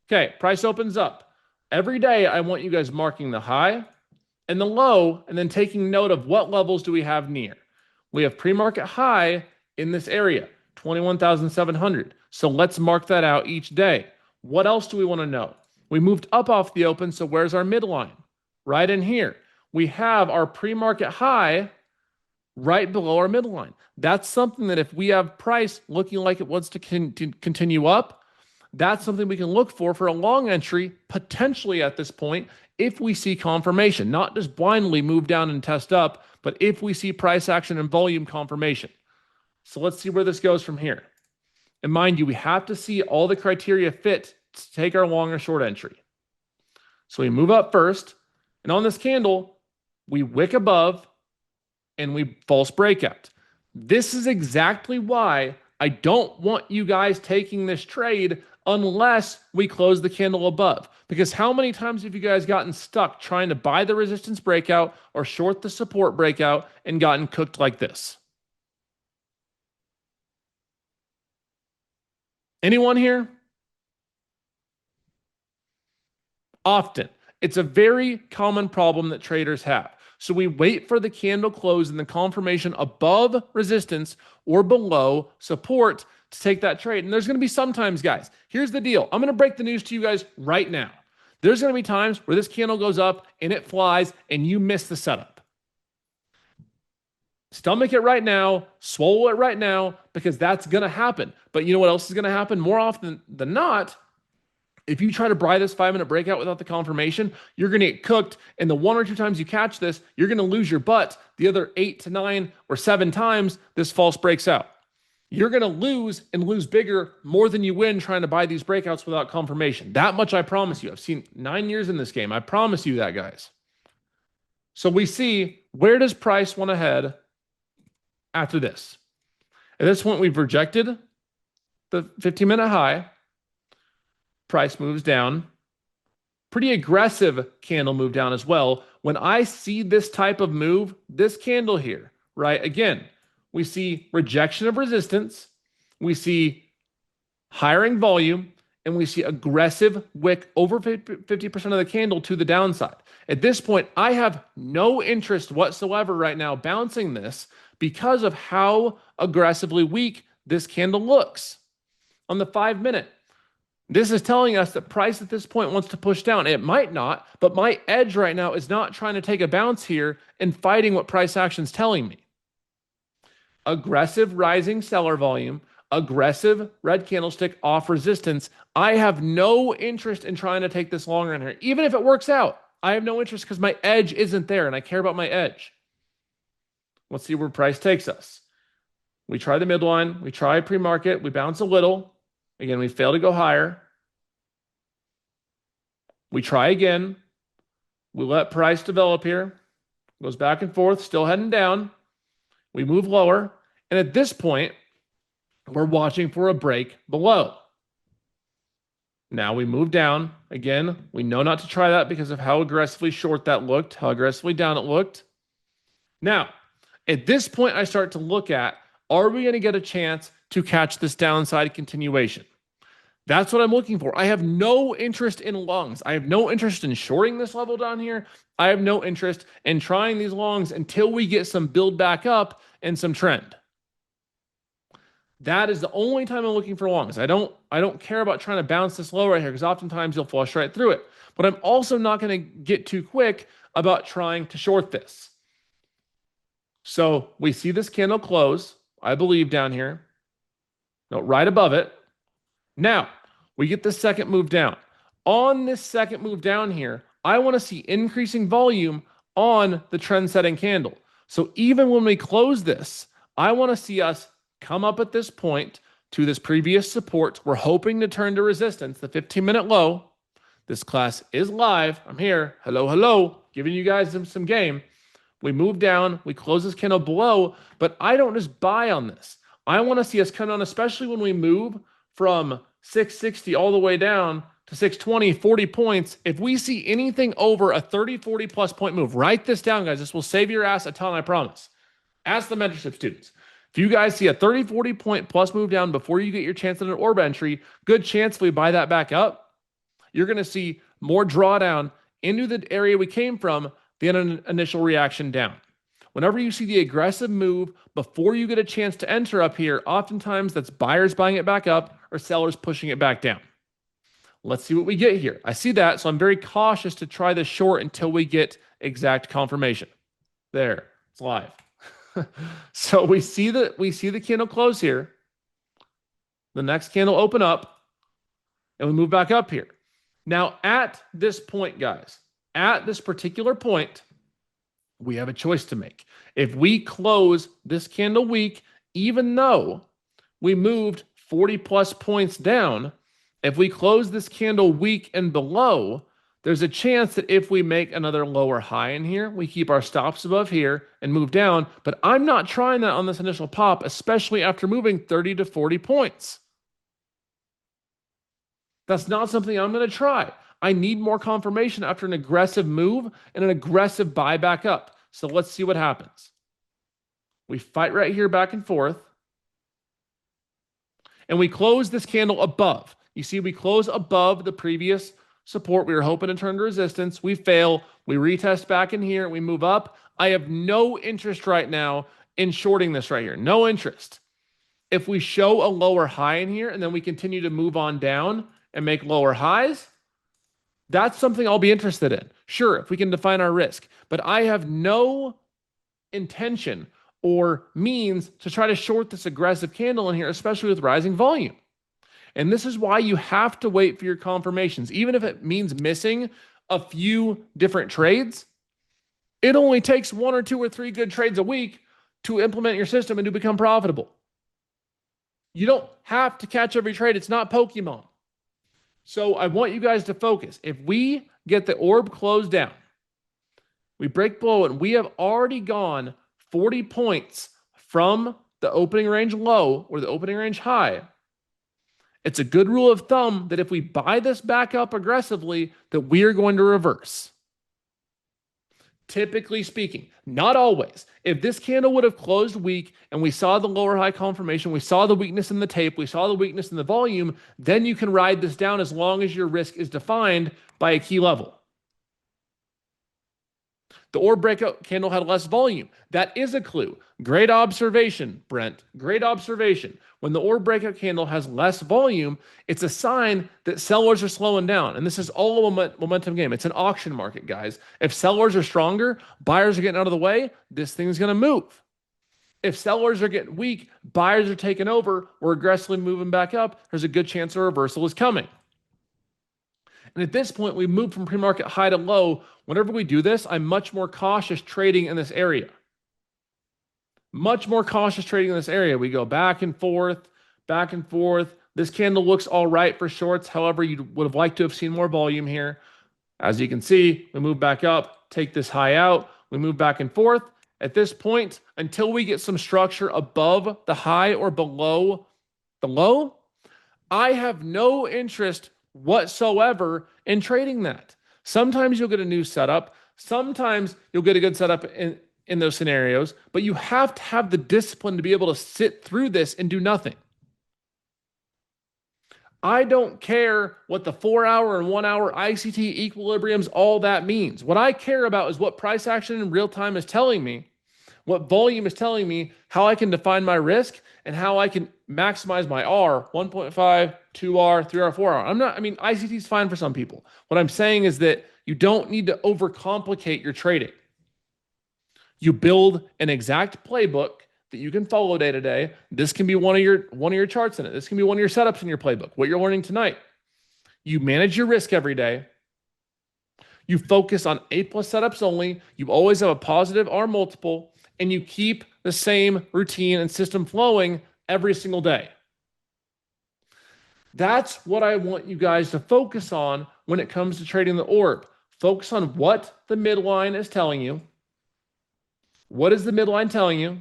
okay, price opens up. Every day, I want you guys marking the high and the low, and then taking note of what levels do we have near. We have pre-market high in this area, 21,700. So let's mark that out each day. What else do we want to know? We moved up off the open, so where's our midline? Right in here. We have our pre-market high right below our midline. That's something that if we have price looking like it wants to continue up, that's something we can look for a long entry, potentially at this point, if we see confirmation, not just blindly move down and test up, but if we see price action and volume confirmation. So let's see where this goes from here. And mind you, we have to see all the criteria fit to take our long or short entry. So we move up first, and on this candle, we wick above and we false breakout. This is exactly why I don't want you guys taking this trade unless we close the candle above. Because how many times have you guys gotten stuck trying to buy the resistance breakout or short the support breakout and gotten cooked like this? Anyone here? Often. It's a very common problem that traders have. So we wait for the candle close and the confirmation above resistance or below support to take that trade. And there's going to be sometimes, guys, here's the deal. I'm going to break the news to you guys right now. There's going to be times where this candle goes up and it flies and you miss the setup. Stomach it right now, swallow it right now, because that's going to happen. But you know what else is going to happen? More often than not, if you try to buy this 5-minute breakout without the confirmation, you're going to get cooked. And the 1 or 2 times you catch this, you're going to lose your butt. The other 8 to 9 or 7 times this false breaks out. You're going to lose and lose bigger more than you win trying to buy these breakouts without confirmation. That much I promise you. I've seen 9 years in this game. I promise you that, guys. So we see, where does price want to head after this? At this point, we've rejected the 15-minute high. Price moves down. Pretty aggressive candle move down as well. When I see this type of move, this candle here, right? Again, we see rejection of resistance. We see hiring volume, and we see aggressive wick over 50% of the candle to the downside. At this point, I have no interest whatsoever right now bouncing this because of how aggressively weak this candle looks on the 5-minute. This is telling us that price at this point wants to push down. It might not, but my edge right now is not trying to take a bounce here and fighting what price action is telling me. Aggressive rising seller volume, aggressive red candlestick off resistance. I have no interest in trying to take this longer in here. Even if it works out, I have no interest because my edge isn't there and I care about my edge. Let's see where price takes us. We try the midline, we try pre-market, we bounce a little. Again, we fail to go higher. We try again. We let price develop here. Goes back and forth, still heading down. We move lower. And at this point, we're watching for a break below. Now we move down. Again, we know not to try that because of how aggressively short that looked, how aggressively down it looked. Now, at this point, I start to look at, are we going to get a chance to catch this downside continuation? That's what I'm looking for. I have no interest in longs. I have no interest in shorting this level down here. I have no interest in trying these longs until we get some build back up and some trend. That is the only time I'm looking for longs. I don't care about trying to bounce this low right here because oftentimes you'll flush right through it. But I'm also not going to get too quick about trying to short this. So we see this candle close, I believe, down here. No, right above it. Now, we get the second move down. On this second move down here, I want to see increasing volume on the trend-setting candle. So even when we close this, I want to see us come up at this point to this previous support. We're hoping to turn to resistance, the 15-minute low. This class is live. I'm here. Hello, hello. Giving you guys some game. We move down. We close this candle below, but I don't just buy on this. I want to see us come down, especially when we move from 660 all the way down to 620, 40 points. If we see anything over a 30, 40 plus point move, write this down, guys. This will save your ass a ton, I promise. Ask the mentorship students. If you guys see a 30, 40 point plus move down before you get your chance at an orb entry, good chance if we buy that back up, you're going to see more drawdown into the area we came from than an initial reaction down. Whenever you see the aggressive move before you get a chance to enter up here, oftentimes that's buyers buying it back up or sellers pushing it back down. Let's see what we get here. I see that, so I'm very cautious to try this short until we get exact confirmation. There, it's live. So we see the candle close here. The next candle open up, and we move back up here. Now, at this point, guys, at this particular point, we have a choice to make. If we close this candle weak, even though we moved 40 plus points down, if we close this candle weak and below, there's a chance that if we make another lower high in here, we keep our stops above here and move down. But I'm not trying that on this initial pop, especially after moving 30 to 40 points. That's not something I'm going to try. I need more confirmation after an aggressive move and an aggressive buy back up. So let's see what happens. We fight right here back and forth. And we close this candle above. You see, we close above the previous support. We were hoping to turn to resistance. We fail. We retest back in here. We move up. I have no interest right now in shorting this right here. No interest. If we show a lower high in here and then we continue to move on down and make lower highs, that's something I'll be interested in. Sure, if we can define our risk. But I have no intention or means to try to short this aggressive candle in here, especially with rising volume. And this is why you have to wait for your confirmations. Even if it means missing a few different trades, it only takes 1 or 2 or 3 good trades a week to implement your system and to become profitable. You don't have to catch every trade. It's not Pokemon. So I want you guys to focus. If we get the orb closed down, we break below it, and we have already gone 40 points from the opening range low or the opening range high. It's a good rule of thumb that if we buy this back up aggressively, that we are going to reverse. Typically speaking, not always. If this candle would have closed weak and we saw the lower high confirmation, we saw the weakness in the tape, we saw the weakness in the volume, then you can ride this down as long as your risk is defined by a key level. The orb breakout candle had less volume. That is a clue. Great observation, Brent. Great observation. When the orb breakout candle has less volume, it's a sign that sellers are slowing down. And this is all a momentum game. It's an auction market, guys. If sellers are stronger, buyers are getting out of the way, this thing's going to move. If sellers are getting weak, buyers are taking over, we're aggressively moving back up, there's a good chance a reversal is coming. And at this point, we moved from pre-market high to low. Whenever we do this, I'm much more cautious trading in this area. Much more cautious trading in this area. We go back and forth, back and forth. This candle looks all right for shorts. However, you would have liked to have seen more volume here. As you can see, we move back up, take this high out. We move back and forth. At this point, until we get some structure above the high or below the low, I have no interest whatsoever in trading that. Sometimes you'll get a new setup. Sometimes you'll get a good setup in those scenarios, but you have to have the discipline to be able to sit through this and do nothing. I don't care what the 4-hour and 1-hour ICT equilibriums, all that means. What I care about is what price action in real time is telling me, what volume is telling me, how I can define my risk, and how I can maximize my R, 1.5, 2R, 3R, 4R. ICT is fine for some people. What I'm saying is that you don't need to overcomplicate your trading. You build an exact playbook that you can follow day to day. This can be one of your charts in it. This can be one of your setups in your playbook, what you're learning tonight. You manage your risk every day. You focus on A+ setups only. You always have a positive R multiple, and you keep the same routine and system flowing every single day. That's what I want you guys to focus on when it comes to trading the orb. Focus on what the midline is telling you. What is the midline telling you?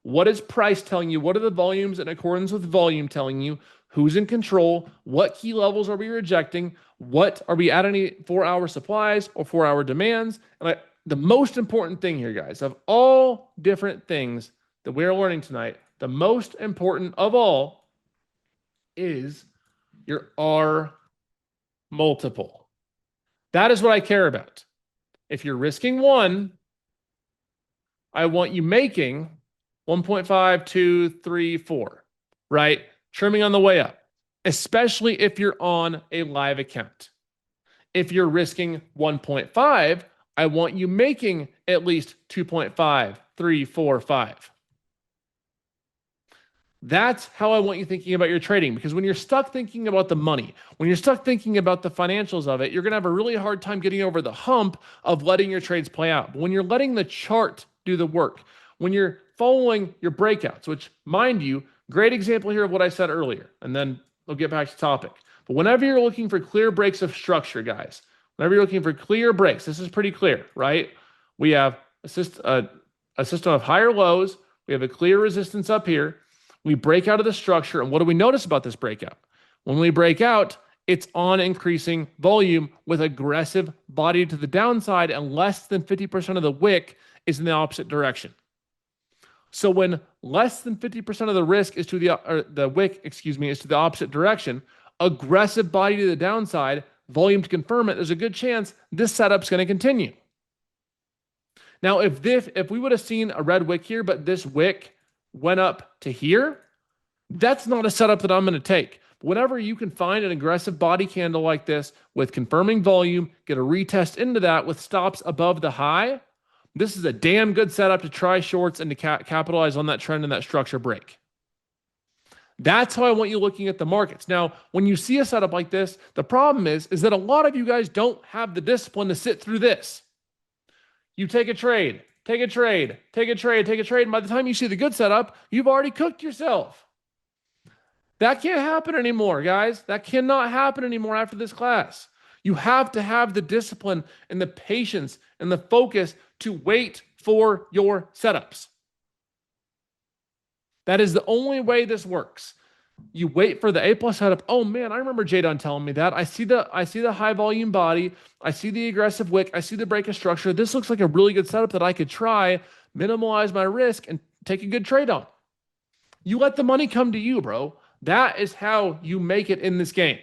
What is price telling you? What are the volumes in accordance with volume telling you? Who's in control? What key levels are we rejecting? What are we at any 4-hour supplies or 4-hour demands? And the most important thing here, guys, of all different things that we're learning tonight, the most important of all is your R multiple. That is what I care about. If you're risking 1, I want you making 1.5, 2, 3, 4, right? Trimming on the way up, especially if you're on a live account. If you're risking 1.5, I want you making at least 2.5, 3, 4, 5. That's how I want you thinking about your trading, because when you're stuck thinking about the money, when you're stuck thinking about the financials of it, you're going to have a really hard time getting over the hump of letting your trades play out. But when you're letting the chart do the work, when you're following your breakouts, which, mind you, great example here of what I said earlier, and then we'll get back to topic. But whenever you're looking for clear breaks of structure, guys, whenever you're looking for clear breaks, this is pretty clear, right? We have a system of higher lows. We have a clear resistance up here. We break out of the structure, and what do we notice about this breakout? When we break out, it's on increasing volume with aggressive body to the downside, and less than 50% of the wick is in the opposite direction. So when less than 50% of the risk is to the wick, is to the opposite direction, aggressive body to the downside, volume to confirm it, there's a good chance this setup's going to continue. Now, if we would have seen a red wick here, but this wick went up to here, that's not a setup that I'm going to take. Whenever you can find an aggressive body candle like this with confirming volume, get a retest into that with stops above the high, this is a damn good setup to try shorts and to capitalize on that trend and that structure break. That's how I want you looking at the markets. Now, when you see a setup like this, the problem is that a lot of you guys don't have the discipline to sit through this. You take a trade, take a trade, take a trade, take a trade, and by the time you see the good setup, you've already cooked yourself. That can't happen anymore, guys. That cannot happen anymore after this class. You have to have the discipline and the patience and the focus to wait for your setups. That is the only way this works. You wait for the A plus setup. Oh man, I remember Jdun telling me that. I see the high volume body. I see the aggressive wick. I see the break of structure. This looks like a really good setup that I could try, minimize my risk, and take a good trade on. You let the money come to you, bro. That is how you make it in this game.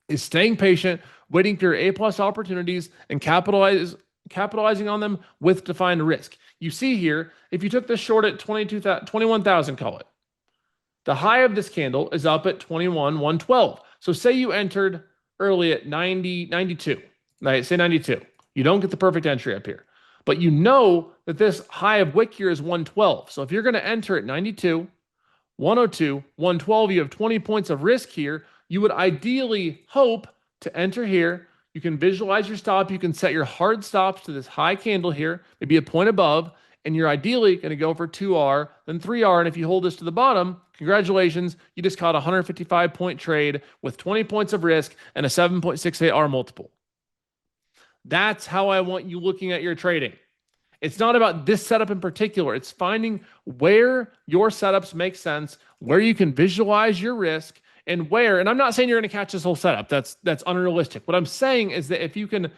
Is staying patient, waiting for your A plus opportunities, and capitalizing on them with defined risk. You see here, if you took this short at 21,000, call it. The high of this candle is up at 21,112. So say you entered early at 92. Right? Say 92. You don't get the perfect entry up here. But you know that this high of wick here is 112. So if you're going to enter at 92, 102, 112, you have 20 points of risk here. You would ideally hope to enter here. You can visualize your stop. You can set your hard stops to this high candle here, maybe a point above, and you're ideally going to go for 2R, then 3R. And if you hold this to the bottom, congratulations, you just caught a 155-point trade with 20 points of risk and a 7.68R multiple. That's how I want you looking at your trading. It's not about this setup in particular. It's finding where your setups make sense, where you can visualize your risk, and where, and I'm not saying you're going to catch this whole setup. That's unrealistic. What I'm saying is that if you can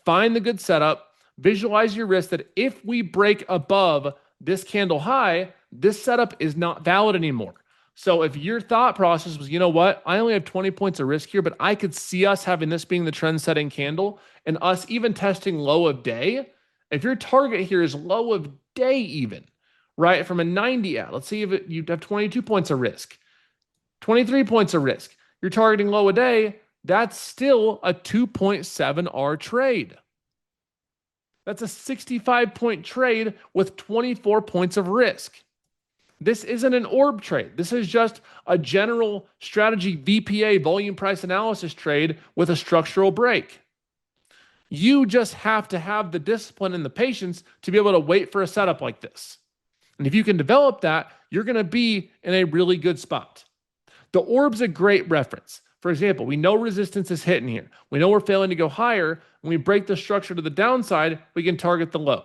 find the good setup, visualize your risk, that if we break above this candle high, this setup is not valid anymore. So if your thought process was, you know what, I only have 20 points of risk here, but I could see us having this being the trend setting candle and us even testing low of day. If your target here is low of day even, right, from a 90 out, let's see if you have 22 points of risk, 23 points of risk, you're targeting low a day, that's still a 2.7R trade. That's a 65-point trade with 24 points of risk. This isn't an orb trade. This is just a general strategy VPA, volume price analysis trade with a structural break. You just have to have the discipline and the patience to be able to wait for a setup like this. And if you can develop that, you're going to be in a really good spot. The orb's a great reference. For example, we know resistance is hitting here. We know we're failing to go higher. When we break the structure to the downside, we can target the low.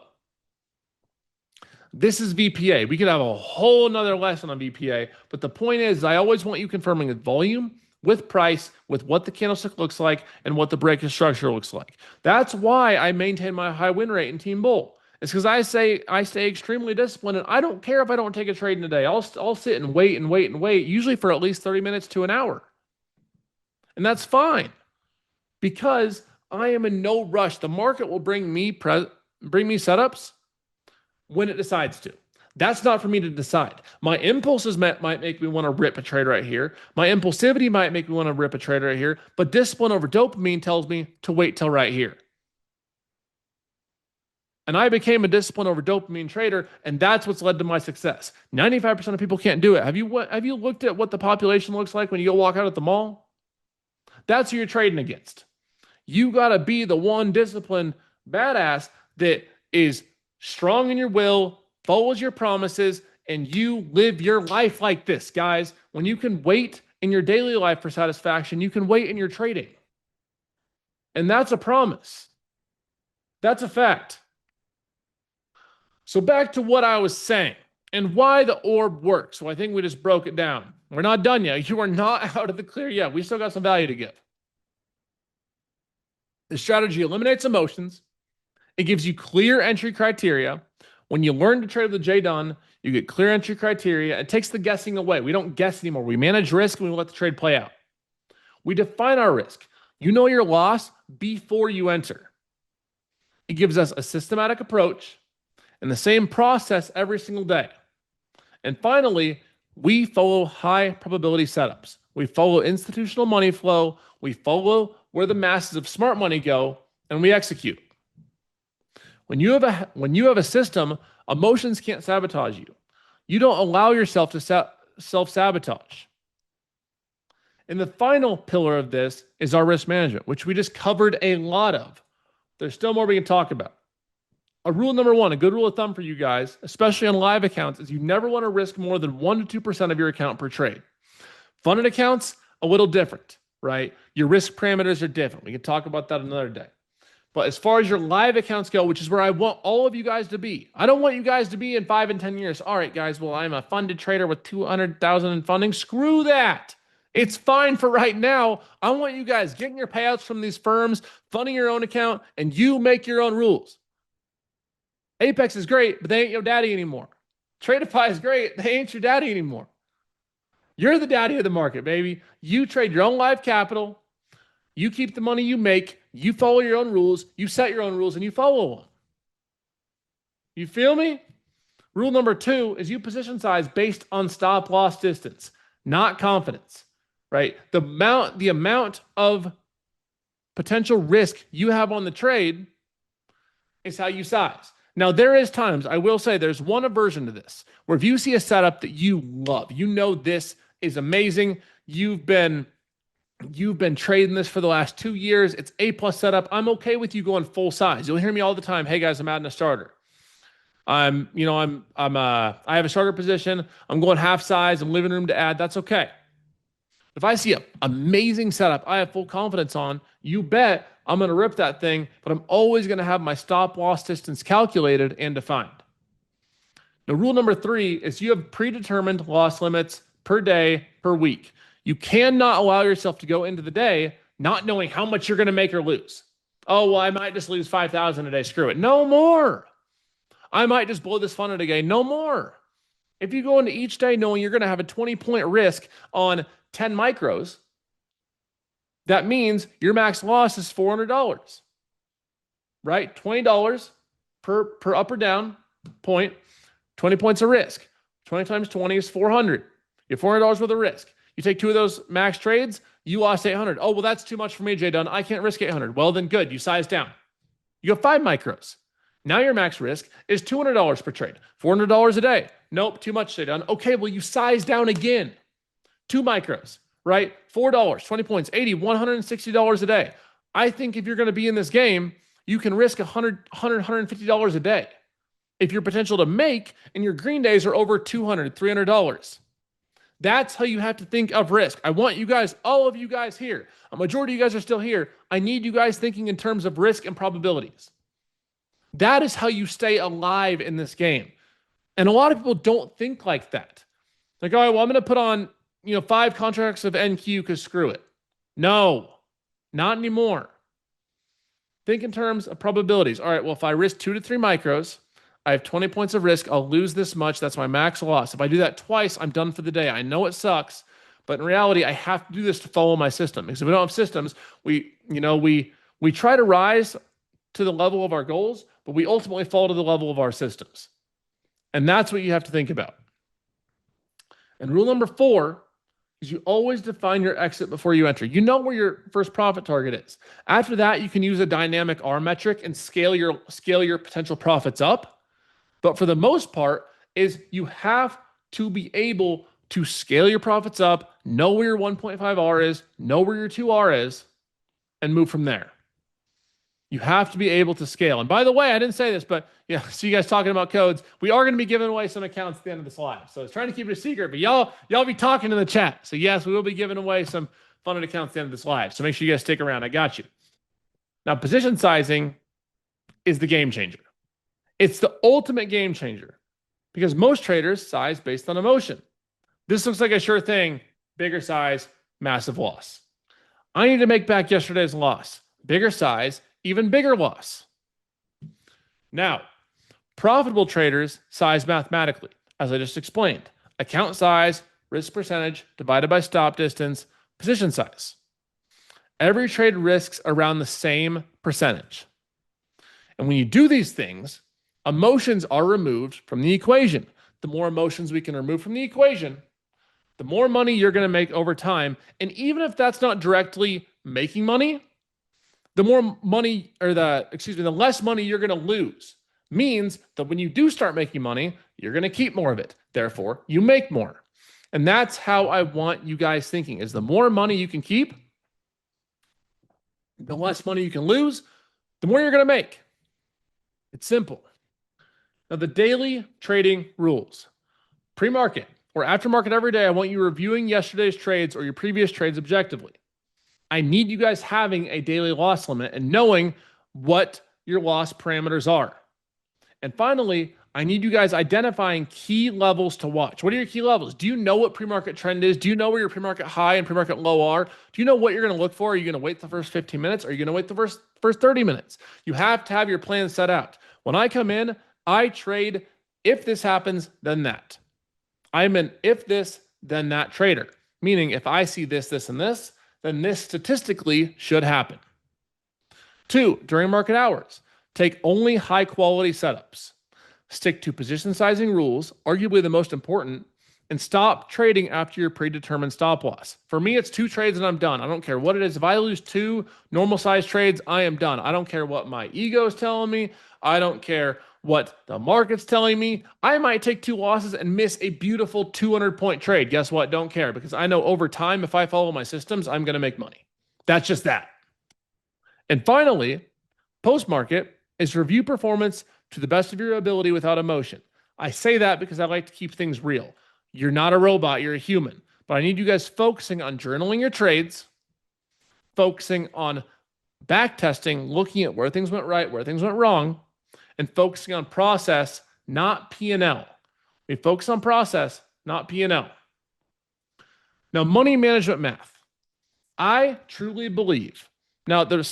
This is VPA. We could have a whole nother lesson on VPA, but the point is I always want you confirming with volume, with price, with what the candlestick looks like, and what the break of structure looks like. That's why I maintain my high win rate in Team Bull. It's because I stay extremely disciplined, and I don't care if I don't take a trade in a day. I'll sit and wait, usually for at least 30 minutes to an hour. And that's fine because I am in no rush. The market will bring me setups when it decides to. That's not for me to decide. My impulses might make me want to rip a trade right here. My impulsivity might make me want to rip a trade right here. But discipline over dopamine tells me to wait till right here. And I became a discipline over dopamine trader, and that's what's led to my success. 95% of people can't do it. Have you looked at what the population looks like when you go walk out at the mall? That's who you're trading against. You got to be the one disciplined badass that is strong in your will, follows your promises, and you live your life like this, guys. When you can wait in your daily life for satisfaction, you can wait in your trading. And that's a promise. That's a fact. So back to what I was saying and why the orb works. So I think we just broke it down. We're not done yet. You are not out of the clear yet. We still got some value to give. The strategy eliminates emotions. It gives you clear entry criteria. When you learn to trade with Jdun, you get clear entry criteria. It takes the guessing away. We don't guess anymore. We manage risk and we let the trade play out. We define our risk. You know your loss before you enter. It gives us a systematic approach and the same process every single day. And finally, we follow high probability setups. We follow institutional money flow. We follow where the masses of smart money go, and we execute. When you have a system, emotions can't sabotage you. You don't allow yourself to self-sabotage. And the final pillar of this is our risk management, which we just covered a lot of. There's still more we can talk about. Rule number one, a good rule of thumb for you guys, especially on live accounts, is you never want to risk more than 1 to 2% of your account per trade. Funded accounts, a little different, right? Your risk parameters are different. We can talk about that another day. But as far as your live accounts go, which is where I want all of you guys to be, I don't want you guys to be in 5 and 10 years. All right, guys, well, I'm a funded trader with 200,000 in funding. Screw that. It's fine for right now. I want you guys getting your payouts from these firms, funding your own account, and you make your own rules. Apex is great, but they ain't your daddy anymore. Tradeify is great. They ain't your daddy anymore. You're the daddy of the market, baby. You trade your own live capital. You keep the money you make. You follow your own rules. You set your own rules, and you follow them. You feel me? Rule number 2 is you position size based on stop loss distance, not confidence, right? The amount of potential risk you have on the trade is how you size. Now, there is times, I will say, there's one aversion to this, where if you see a setup that you love, you know this is amazing, you've been trading this for the last 2 years, it's A+ setup, I'm okay with you going full size. You'll hear me all the time, hey guys, I'm adding a starter. I have a starter position, I'm going half size, I'm leaving room to add, that's okay. If I see an amazing setup I have full confidence on, you bet I'm going to rip that thing, but I'm always going to have my stop loss distance calculated and defined. Now, rule number 3 is you have predetermined loss limits per day, per week. You cannot allow yourself to go into the day not knowing how much you're going to make or lose. Oh, well, I might just lose 5,000 a day. Screw it. No more. I might just blow this fund a day. No more. If you go into each day knowing you're going to have a 20-point risk on 10 micros, that means your max loss is $400, right? $20 per up or down point, 20 points of risk. 20 times 20 is 400. You have $400 worth of risk. You take 2 of those max trades, you lost 800. Oh, well, that's too much for me, Jdun. I can't risk 800. Well, then good. You size down. You have 5 micros. Now your max risk is $200 per trade. $400 a day. Nope, too much, Jdun. Okay, well, you size down again. 2 micros. Right? $4, 20 points, $80, $160 a day. I think if you're going to be in this game, you can risk $150 a day. If your potential to make and your green days are over $200, $300. That's how you have to think of risk. I want you guys, all of you guys here, a majority of you guys are still here. I need you guys thinking in terms of risk and probabilities. That is how you stay alive in this game. And a lot of people don't think like that. Like, all right, well, I'm going to put on 5 contracts of NQ because screw it. No, not anymore. Think in terms of probabilities. All right, well, if I risk 2 to 3 micros, I have 20 points of risk. I'll lose this much. That's my max loss. If I do that twice, I'm done for the day. I know it sucks, but in reality, I have to do this to follow my system. Because if we don't have systems, we try to rise to the level of our goals, but we ultimately fall to the level of our systems. And that's what you have to think about. And rule number 4 is you always define your exit before you enter. You know where your first profit target is. After that, you can use a dynamic R metric and scale your potential profits up. But for the most part, is you have to be able to scale your profits up, know where your 1.5 R is, know where your 2 R is, and move from there. You have to be able to scale. And by the way, I didn't say this, but see you guys talking about codes. We are going to be giving away some accounts at the end of this live. So I was trying to keep it a secret, but y'all be talking in the chat. So yes, we will be giving away some funded accounts at the end of this live. So make sure you guys stick around. I got you. Now, position sizing is the game changer. It's the ultimate game changer because most traders size based on emotion. This looks like a sure thing. Bigger size, massive loss. I need to make back yesterday's loss. Bigger size, even bigger loss. Now, profitable traders size mathematically, as I just explained. Account size, risk percentage, divided by stop distance, position size. Every trade risks around the same percentage. And when you do these things, emotions are removed from the equation. The more emotions we can remove from the equation, the more money you're going to make over time. And even if that's not directly making money, the more money, or the less money you're going to lose means that when you do start making money, you're going to keep more of it. Therefore, you make more. And that's how I want you guys thinking, is the more money you can keep, the less money you can lose, the more you're going to make. It's simple. Now, the daily trading rules. Pre-market or after-market every day, I want you reviewing yesterday's trades or your previous trades objectively. I need you guys having a daily loss limit and knowing what your loss parameters are. And finally, I need you guys identifying key levels to watch. What are your key levels? Do you know what pre-market trend is? Do you know where your pre-market high and pre-market low are? Do you know what you're going to look for? Are you going to wait the first 15 minutes? Or are you going to wait the first 30 minutes? You have to have your plan set out. When I come in, I trade if this happens, then that. I'm an if this, then that trader. Meaning if I see this, this, and this, then this statistically should happen. 2, during market hours, take only high quality setups. Stick to position sizing rules, arguably the most important, and stop trading after your predetermined stop loss. For me, it's 2 trades and I'm done. I don't care what it is. If I lose 2 normal size trades, I am done. I don't care what my ego is telling me. I don't care what the market's telling me. I might take 2 losses and miss a beautiful 200-point trade. Guess what? Don't care, because I know over time, if I follow my systems, I'm going to make money. That's just that. And finally, post-market is review performance to the best of your ability without emotion. I say that because I like to keep things real. You're not a robot, you're a human. But I need you guys focusing on journaling your trades, focusing on back testing, looking at where things went right, where things went wrong, and focusing on process, not P&L. We focus on process, not P&L. Now, money management math. I truly believe, now the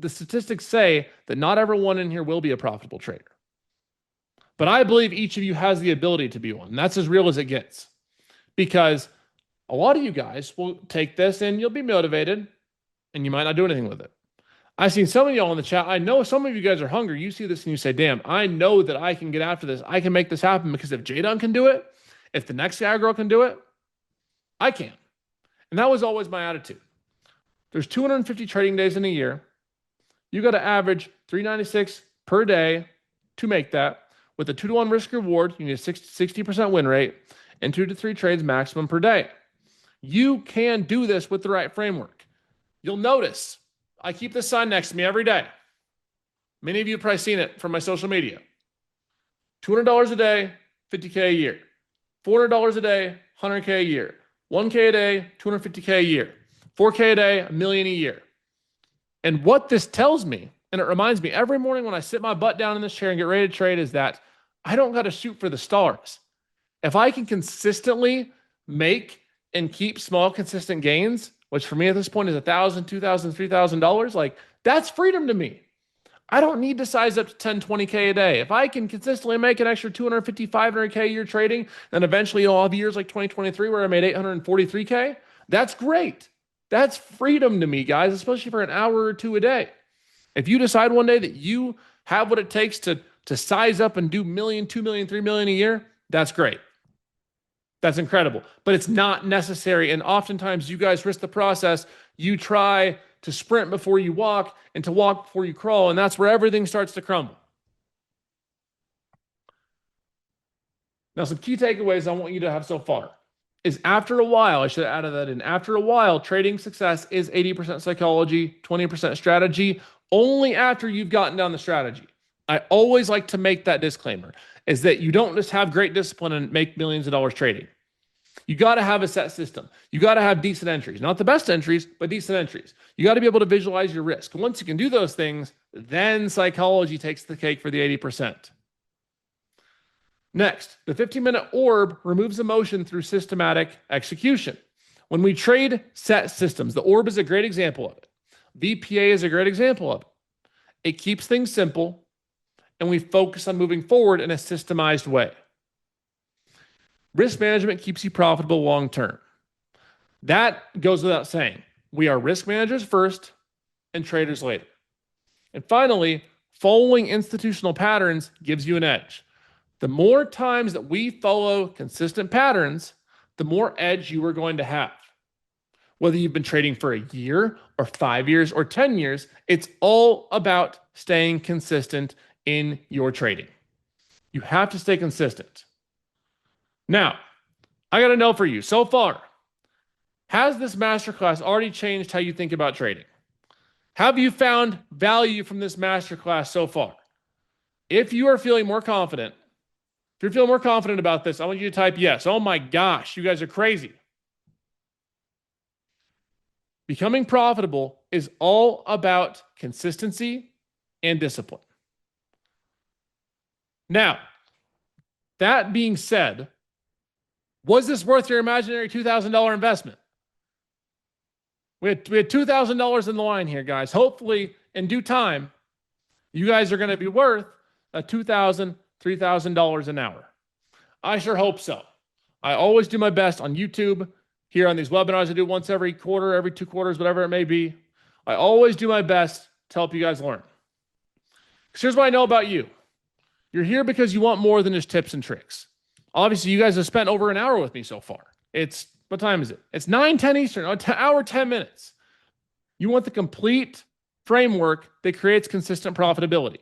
statistics say that not everyone in here will be a profitable trader. But I believe each of you has the ability to be one. And that's as real as it gets. Because a lot of you guys will take this and you'll be motivated and you might not do anything with it. I've seen some of y'all in the chat. I know some of you guys are hungry. You see this and you say, damn, I know that I can get after this. I can make this happen, because if Jdun can do it, if the next guy or girl can do it, I can. And that was always my attitude. There's 250 trading days in a year. You got to average 396 per day to make that. With a 2-to-1 risk reward, you need a 60% win rate and 2 to 3 trades maximum per day. You can do this with the right framework. You'll notice I keep this sign next to me every day. Many of you have probably seen it from my social media. $200 a day, $50K a year. $400 a day, $100K a year. $1K a day, $250K a year. $4K a day, $1 million a year. And what this tells me, and it reminds me every morning when I sit my butt down in this chair and get ready to trade, is that I don't got to shoot for the stars. If I can consistently make and keep small, consistent gains, which for me at this point is $1,000, $2,000, $3,000, like that's freedom to me. I don't need to size up to 10, 20K a day. If I can consistently make an extra 250, 500K a year trading, then eventually I'll have years like 2023 where I made 843K. That's great. That's freedom to me, guys, especially for an hour or 2 a day. If you decide one day that you have what it takes to size up and do $1 million, $2 million, $3 million a year, that's great. That's incredible. But it's not necessary. And oftentimes you guys risk the process. You try to sprint before you walk and to walk before you crawl. And that's where everything starts to crumble. Now, some key takeaways I want you to have so far is after a while, I should have added that in. After a while, trading success is 80% psychology, 20% strategy, only after you've gotten down the strategy. I always like to make that disclaimer, is that you don't just have great discipline and make millions of dollars trading. You got to have a set system. You got to have decent entries, not the best entries, but decent entries. You got to be able to visualize your risk. Once you can do those things, then psychology takes the cake for the 80%. Next, the 15-minute ORB removes emotion through systematic execution. When we trade set systems, the ORB is a great example of it. VPA is a great example of it. It keeps things simple, and we focus on moving forward in a systemized way. Risk management keeps you profitable long term. That goes without saying. We are risk managers first and traders later. And finally, following institutional patterns gives you an edge. The more times that we follow consistent patterns, the more edge you are going to have. Whether you've been trading for a year or 5 years or 10 years, it's all about staying consistent in your trading. You have to stay consistent. Now, I got to know for you, so far, has this masterclass already changed how you think about trading? Have you found value from this masterclass so far? If you are feeling more confident, if you're feeling more confident about this, I want you to type yes. Oh my gosh, you guys are crazy. Becoming profitable is all about consistency and discipline. Now, that being said, was this worth your imaginary $2,000 investment? We had $2,000 in the line here, guys. Hopefully, in due time, you guys are going to be worth a $2,000, $3,000 an hour. I sure hope so. I always do my best on YouTube, here on these webinars I do once every quarter, every 2 quarters, whatever it may be. I always do my best to help you guys learn. Because here's what I know about you. You're here because you want more than just tips and tricks. Obviously, you guys have spent over an hour with me so far. What time is it? It's 9:10 Eastern, an hour, 10 minutes. You want the complete framework that creates consistent profitability.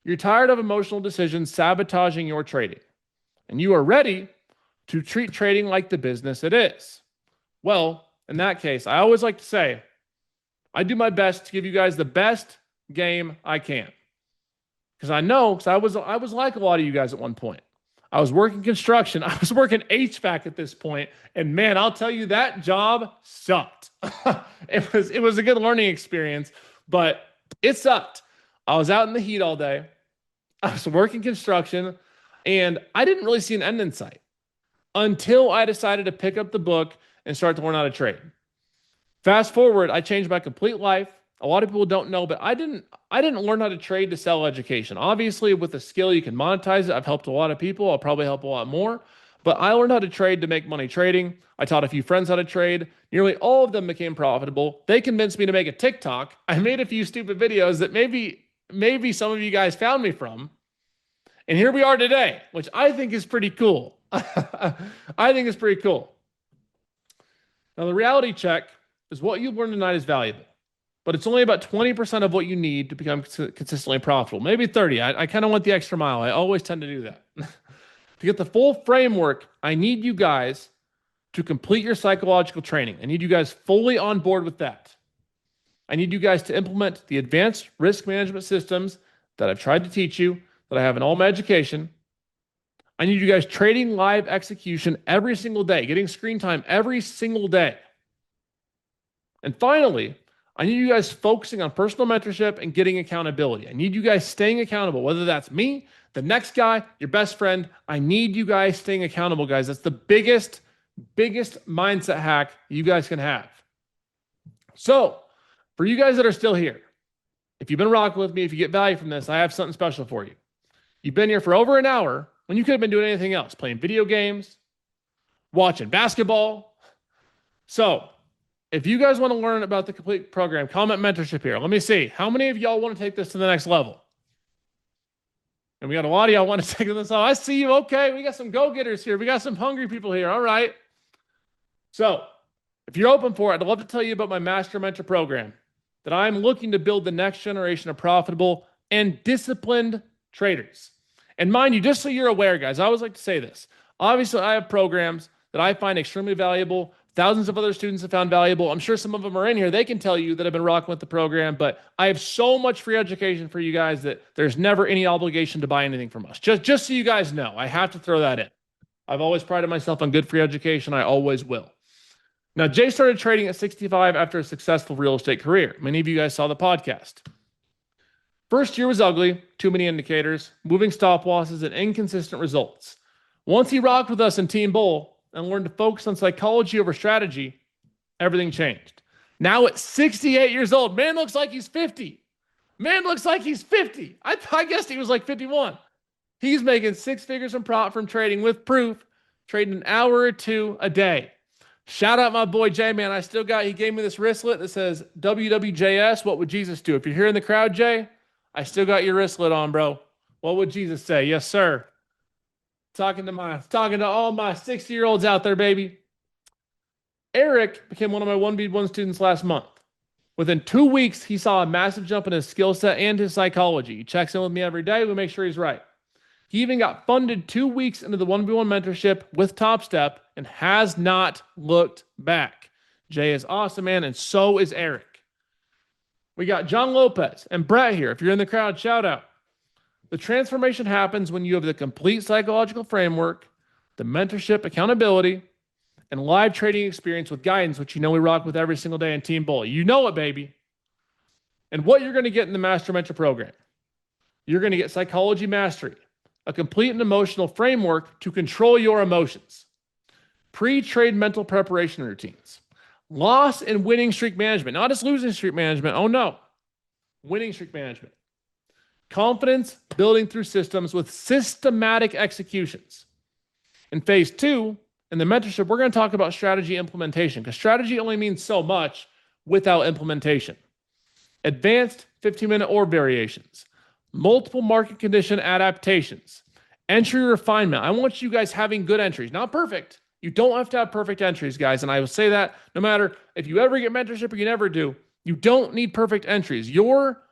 You're tired of emotional decisions sabotaging your trading, and you are ready to treat trading like the business it is. Well, in that case, I always like to say, I do my best to give you guys the best game I can. Because I know, because I was like a lot of you guys at one point. I was working construction. I was working HVAC at this point. And man, I'll tell you, that job sucked. It was a good learning experience, but it sucked. I was out in the heat all day. I was working construction, and I didn't really see an end in sight until I decided to pick up the book and start to learn how to trade. Fast forward, I changed my complete life. A lot of people don't know, but I didn't learn how to trade to sell education. Obviously, with a skill, you can monetize it. I've helped a lot of people. I'll probably help a lot more. But I learned how to trade to make money trading. I taught a few friends how to trade. Nearly all of them became profitable. They convinced me to make a TikTok. I made a few stupid videos that maybe some of you guys found me from. And here we are today, which I think is pretty cool. I think it's pretty cool. Now, the reality check is what you learned tonight is valuable, but it's only about 20% of what you need to become consistently profitable. Maybe 30. I kind of want the extra mile. I always tend to do that. To get the full framework, I need you guys to complete your psychological training. I need you guys fully on board with that. I need you guys to implement the advanced risk management systems that I've tried to teach you, that I have in all my education. I need you guys trading live execution every single day, getting screen time every single day. And finally, I need you guys focusing on personal mentorship and getting accountability. I need you guys staying accountable, whether that's me, the next guy, your best friend. I need you guys staying accountable, guys. That's the biggest mindset hack you guys can have. So, for you guys that are still here, if you've been rocking with me, if you get value from this, I have something special for you. You've been here for over an hour when you could have been doing anything else, playing video games, watching basketball. So, if you guys want to learn about the complete program, comment mentorship here. Let me see. How many of y'all want to take this to the next level? And we got a lot of y'all want to take this level. I see you. Okay, we got some go-getters here. We got some hungry people here. All right. So, if you're open for it, I'd love to tell you about my Master Mentor program that I'm looking to build the next generation of profitable and disciplined traders. And mind you, just so you're aware, guys, I always like to say this. Obviously, I have programs that I find extremely valuable. Thousands of other students have found valuable. I'm sure some of them are in here. They can tell you that I've been rocking with the program, but I have so much free education for you guys that there's never any obligation to buy anything from us. Just so you guys know, I have to throw that in. I've always prided myself on good free education. I always will. Now, Jay started trading at 65 after a successful real estate career. Many of you guys saw the podcast. First year was ugly, too many indicators, moving stop losses, and inconsistent results. Once he rocked with us in Team Bull and learned to focus on psychology over strategy, everything changed. Now at 68 years old, man looks like he's 50. Man looks like he's 50. I guessed he was like 51. He's making 6 figures from trading with proof, trading an hour or 2 a day. Shout out my boy Jay, man. He gave me this wristlet that says WWJS. What would Jesus do? If you're here in the crowd, Jay, I still got your wristlet on, bro. What would Jesus say? Yes, sir. Talking to all my 60-year-olds out there, baby. Eric became one of my 1v1 students last month. Within 2 weeks, he saw a massive jump in his skill set and his psychology. He checks in with me every day. We make sure he's right. He even got funded 2 weeks into the 1v1 mentorship with Top Step and has not looked back. Jay is awesome, man, and so is Eric. We got John Lopez and Brett here. If you're in the crowd, shout out. The transformation happens when you have the complete psychological framework, the mentorship, accountability, and live trading experience with guidance, which you know we rock with every single day in Team Bull. You know it, baby. And what you're going to get in the Master Mentor program, you're going to get psychology mastery, a complete and emotional framework to control your emotions, pre-trade mental preparation routines, loss and winning streak management, not just losing streak management. Oh no, winning streak management, confidence building through systems with systematic executions. In phase 2, in the mentorship, we're going to talk about strategy implementation because strategy only means so much without implementation. Advanced 15-minute ORB variations, multiple market condition adaptations, entry refinement. I want you guys having good entries, not perfect. You don't have to have perfect entries, guys. And I will say that no matter if you ever get mentorship or you never do, you don't need perfect entries. Your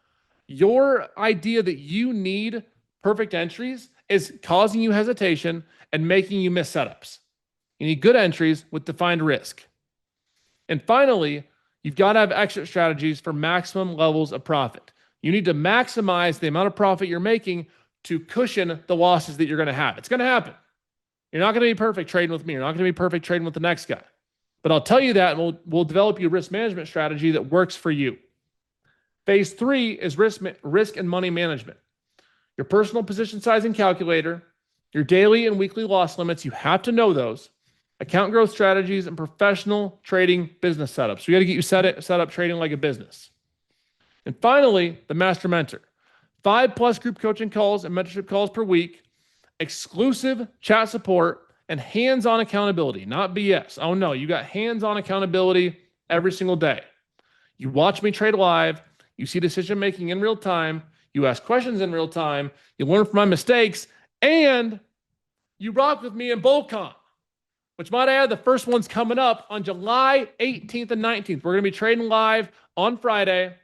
idea that you need perfect entries is causing you hesitation and making you miss setups. You need good entries with defined risk. And finally, you've got to have exit strategies for maximum levels of profit. You need to maximize the amount of profit you're making to cushion the losses that you're going to have. It's going to happen. You're not going to be perfect trading with me. You're not going to be perfect trading with the next guy. But I'll tell you that, and we'll develop you a risk management strategy that works for you. Phase 3 is risk and money management. Your personal position sizing calculator, your daily and weekly loss limits, you have to know those. Account growth strategies and professional trading business setups. So we got to get you set up trading like a business. And finally, the Master Mentor. 5+ group coaching calls and mentorship calls per week, exclusive chat support, and hands-on accountability, not BS. Oh no, you got hands-on accountability every single day. You watch me trade live, you see decision-making in real time, you ask questions in real time, you learn from my mistakes, and you rock with me in BullCon, which might I add, the first one's coming up on July 18th and 19th. We're going to be trading live on Friday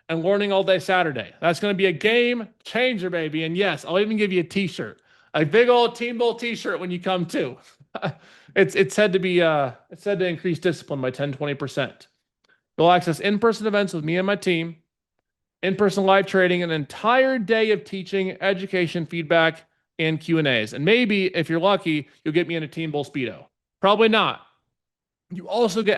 and learning all day Saturday. That's going to be a game changer, baby. And yes, I'll even give you a t-shirt, a big old Team Bull t-shirt when you come too. It's said to increase discipline by 10-20%. You'll access in-person events with me and my team, in-person live trading, an entire day of teaching, education, feedback, and Q&As. And maybe, if you're lucky, you'll get me in a Team Bull Speedo. Probably not. You also get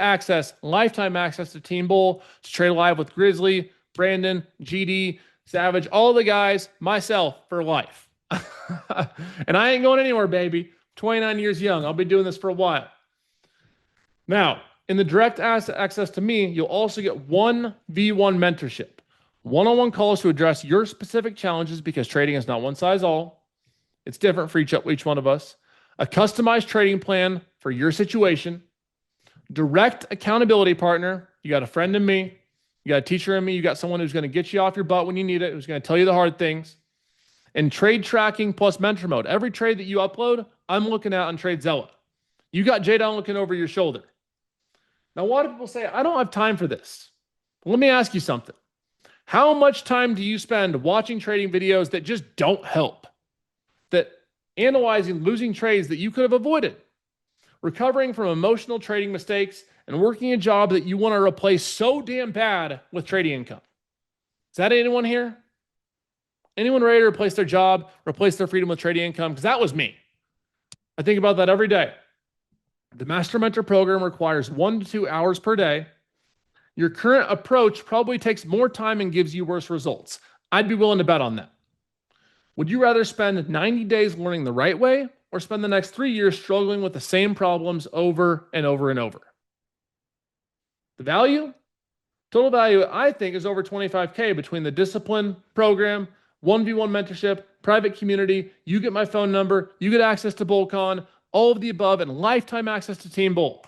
lifetime access to Team Bull to trade live with Grizzly, Brandon, GD, Savage, all the guys, myself for life. And I ain't going anywhere, baby. 29 years young. I'll be doing this for a while. Now, in the direct access to me, you'll also get 1v1 mentorship. One-on-one calls to address your specific challenges because trading is not one size all. It's different for each one of us. A customized trading plan for your situation. Direct accountability partner. You got a friend in me. You got a teacher in me. You got someone who's going to get you off your butt when you need it, who's going to tell you the hard things. And trade tracking plus mentor mode. Every trade that you upload, I'm looking at on TradeZella. You got Jdun looking over your shoulder. Now, a lot of people say, I don't have time for this. Let me ask you something. How much time do you spend watching trading videos that just don't help? That analyzing losing trades that you could have avoided? Recovering from emotional trading mistakes and working a job that you want to replace so damn bad with trading income. Is that anyone here? Anyone ready to replace their job, replace their freedom with trading income? Because that was me. I think about that every day. The Master Mentor program requires 1 to 2 hours per day. Your current approach probably takes more time and gives you worse results. I'd be willing to bet on that. Would you rather spend 90 days learning the right way or spend the next 3 years struggling with the same problems over and over and over? The value? Total value, I think, is over $25K between the discipline program, 1v1 mentorship, private community. You get my phone number. You get access to BullCon, all of the above, and lifetime access to Team Bull.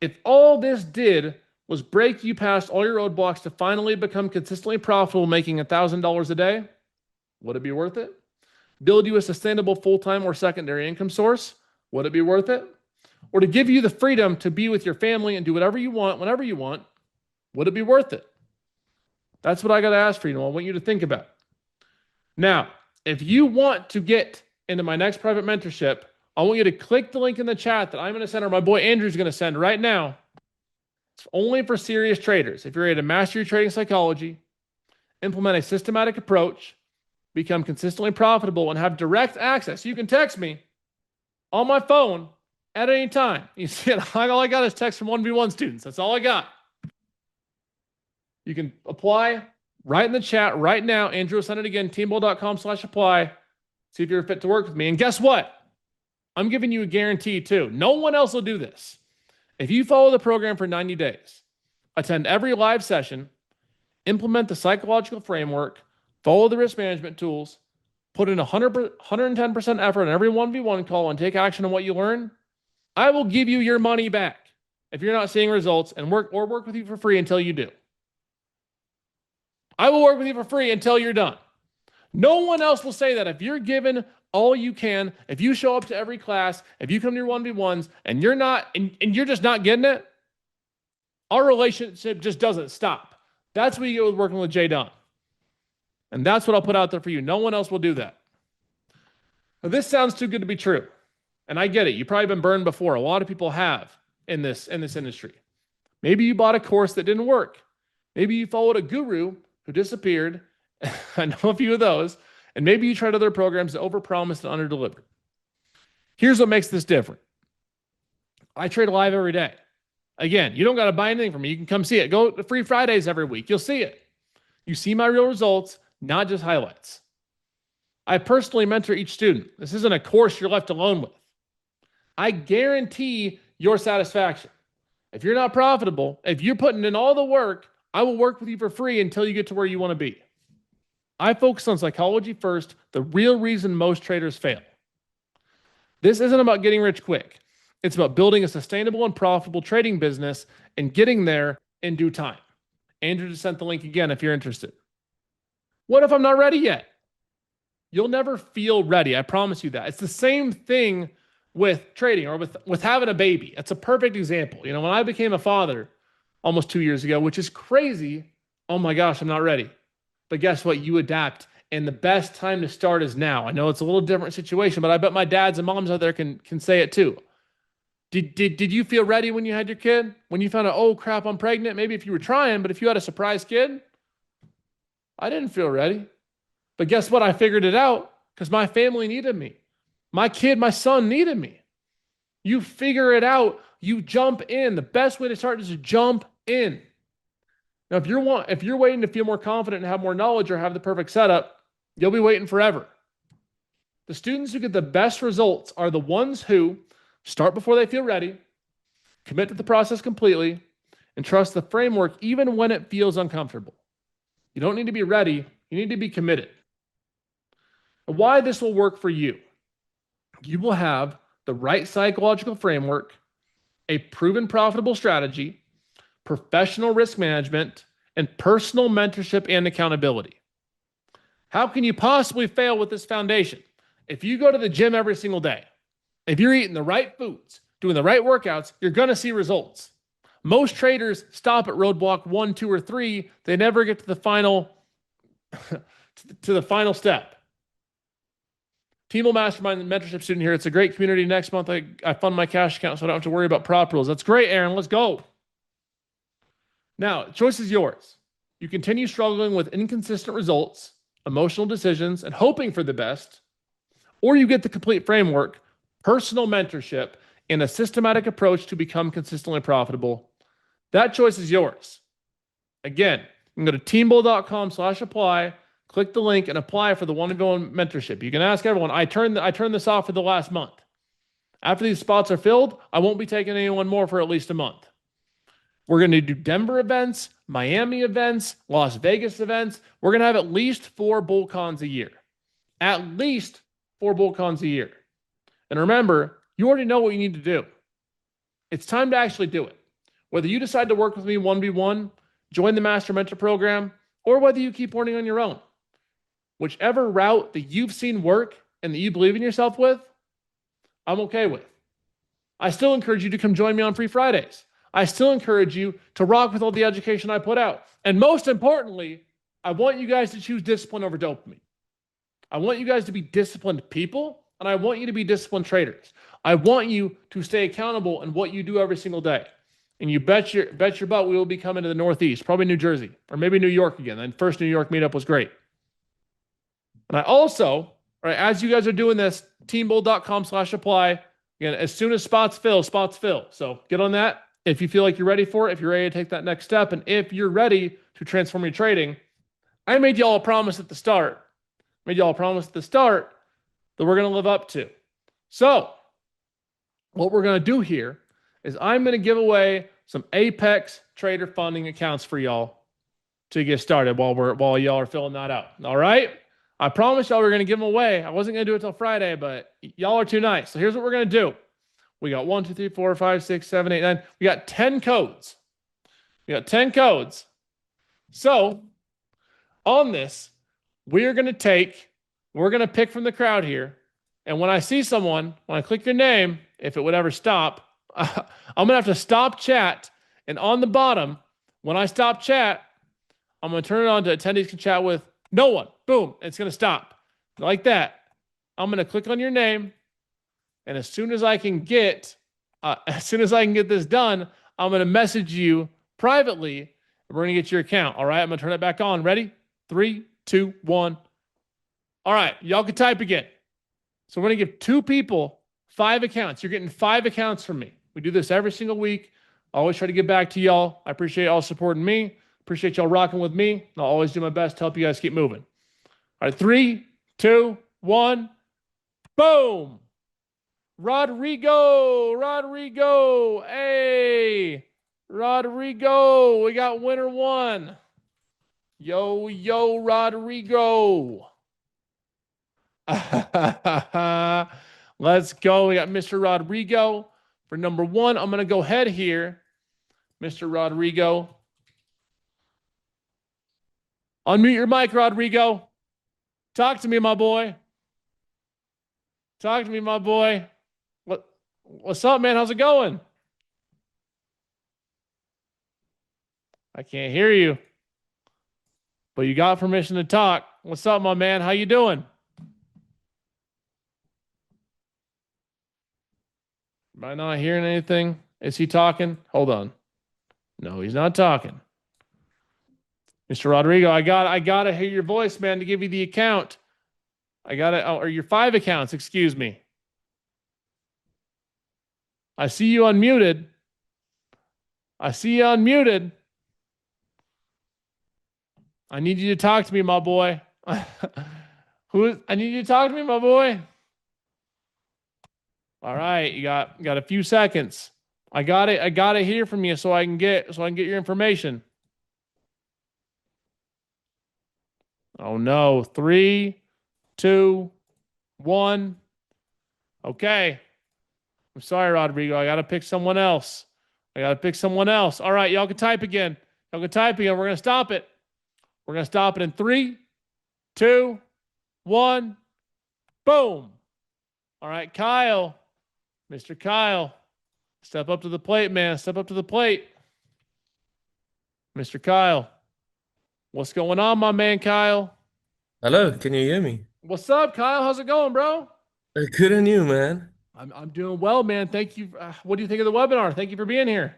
If all this did was break you past all your roadblocks to finally become consistently profitable, making $1,000 a day, would it be worth it? Build you a sustainable full-time or secondary income source, would it be worth it? Or to give you the freedom to be with your family and do whatever you want, whenever you want, would it be worth it? That's what I got to ask for you. I want you to think about. Now, if you want to get into my next private mentorship, I want you to click the link in the chat that I'm going to send, or my boy Andrew's going to send right now. It's only for serious traders. If you're ready to master your trading psychology, implement a systematic approach, become consistently profitable, and have direct access, you can text me on my phone at any time. You see, all I got is text from 1v1 students. That's all I got. You can apply right in the chat right now. Andrew will send it again, teambull.com/apply. See if you're fit to work with me. And guess what? I'm giving you a guarantee too. No one else will do this. If you follow the program for 90 days, attend every live session, implement the psychological framework, follow the risk management tools, put in 110% effort on every 1v1 call, and take action on what you learn, I will give you your money back if you're not seeing results and work with you for free until you do. I will work with you for free until you're done. No one else will say that. If you're given all you can, if you show up to every class, if you come to your 1v1s and you're just not getting it, our relationship just doesn't stop. That's what you get with working with Jdun. And that's what I'll put out there for you. No one else will do that. Now, this sounds too good to be true. And I get it. You've probably been burned before. A lot of people have in this industry. Maybe you bought a course that didn't work. Maybe you followed a guru who disappeared. I know a few of those. And maybe you tried other programs that overpromised and underdelivered. Here's what makes this different. I trade live every day. Again, you don't got to buy anything from me. You can come see it. Go to Free Fridays every week. You'll see it. You see my real results, not just highlights. I personally mentor each student. This isn't a course you're left alone with. I guarantee your satisfaction. If you're not profitable, if you're putting in all the work, I will work with you for free until you get to where you want to be. I focus on psychology first, the real reason most traders fail. This isn't about getting rich quick. It's about building a sustainable and profitable trading business and getting there in due time. Andrew just sent the link again if you're interested. What if I'm not ready yet? You'll never feel ready. I promise you that. It's the same thing with trading or with having a baby. It's a perfect example. You know, when I became a father almost 2 years ago, which is crazy. Oh my gosh, I'm not ready. But guess what? You adapt. And the best time to start is now. I know it's a little different situation, but I bet my dads and moms out there can say it too. Did you feel ready when you had your kid? When you found out, oh crap, I'm pregnant? Maybe if you were trying, but if you had a surprise kid, I didn't feel ready. But guess what? I figured it out because my family needed me. My kid, my son needed me. You figure it out. You jump in. The best way to start is to jump in. Now, if you're waiting to feel more confident and have more knowledge or have the perfect setup, you'll be waiting forever. The students who get the best results are the ones who start before they feel ready, commit to the process completely, and trust the framework even when it feels uncomfortable. You don't need to be ready. You need to be committed. And why this will work for you. You will have the right psychological framework, a proven profitable strategy, professional risk management, and personal mentorship and accountability. How can you possibly fail with this foundation? If you go to the gym every single day, if you're eating the right foods, doing the right workouts, you're going to see results. Most traders stop at roadblock 1, 2, or 3. They never get to the final step. Team Mastermind mentorship student here. It's a great community. Next month, I fund my cash account so I don't have to worry about prop rules. That's great, Aaron. Let's go. Now, choice is yours. You continue struggling with inconsistent results, emotional decisions, and hoping for the best, or you get the complete framework, personal mentorship, and a systematic approach to become consistently profitable. That choice is yours. Again, you can go to teambull.com/apply, click the link, and apply for the one-on-one mentorship. You can ask everyone. I turned this off for the last month. After these spots are filled, I won't be taking anyone more for at least a month. We're going to do Denver events, Miami events, Las Vegas events. We're going to have at least 4 bull cons a year. At least 4 bull cons a year. And remember, you already know what you need to do. It's time to actually do it. Whether you decide to work with me 1v1, join the Master Mentor program, or whether you keep learning on your own. Whichever route that you've seen work and that you believe in yourself with, I'm okay with. I still encourage you to come join me on Free Fridays. I still encourage you to rock with all the education I put out. And most importantly, I want you guys to choose discipline over dopamine. I want you guys to be disciplined people, and I want you to be disciplined traders. I want you to stay accountable in what you do every single day. And you bet your butt we will be coming to the Northeast, probably New Jersey, or maybe New York again. That first New York meetup was great. And I also, right, as you guys are doing this, teambull.com/apply. Again, as soon as spots fill. So get on that. If you feel like you're ready for it, if you're ready to take that next step, and if you're ready to transform your trading. I made y'all a promise at the start. Made y'all a promise at the start that we're going to live up to. So, what we're going to do here is I'm going to give away some Apex Trader funding accounts for y'all to get started while y'all are filling that out. All right? I promised y'all we are going to give them away. I wasn't going to do it till Friday, but y'all are too nice. So here's what we're going to do. We got 1, 2, 3, 4, 5, 6, 7, 8, 9. We got 10 codes. We got 10 codes. So on this, we're going to pick from the crowd here. And when I see someone, when I click your name, if it would ever stop, I'm going to have to stop chat. And on the bottom, when I stop chat, I'm going to turn it on to attendees can chat with no one. Boom. It's going to stop. Like that. I'm going to click on your name. And as soon as I can get this done, I'm going to message you privately. And we're going to get your account. All right. I'm going to turn it back on. Ready? 3, 2, 1. All right. Y'all can type again. So we're going to give 2 people 5 accounts. You're getting 5 accounts from me. We do this every single week. I always try to get back to y'all. I appreciate y'all supporting me. Appreciate y'all rocking with me. And I'll always do my best to help you guys keep moving. All right. 3, 2, 1. Boom. Rodrigo. Hey, Rodrigo. We got winner 1. Yo, Rodrigo. Let's go. We got Mr. Rodrigo for number 1. I'm going to go ahead here. Mr. Rodrigo. Unmute your mic, Rodrigo. Talk to me, my boy. What's up, man? How's it going? I can't hear you. But you got permission to talk. What's up, my man? How you doing? Am I not hearing anything? Is he talking? Hold on. No, he's not talking. Mr. Rodrigo, I gotta hear your voice, man, to give you the account. Or your 5 accounts, excuse me. I see you unmuted. I need you to talk to me, my boy. I need you to talk to me, my boy. All right, you got a few seconds. I got to hear from you so I can get your information. Oh no. 3, 2, 1. Okay. I'm sorry, Rodrigo. I got to pick someone else. All right, y'all can type again. We're going to stop it. In 3, 2, 1. Boom. All right, Kyle. Mr. Kyle. Step up to the plate, man. Mr. Kyle. What's going on, my man, Kyle? Hello, can you hear me? What's up, Kyle? How's it going, bro? Good on you, man. I'm doing well, man. Thank you. What do you think of the webinar? Thank you for being here.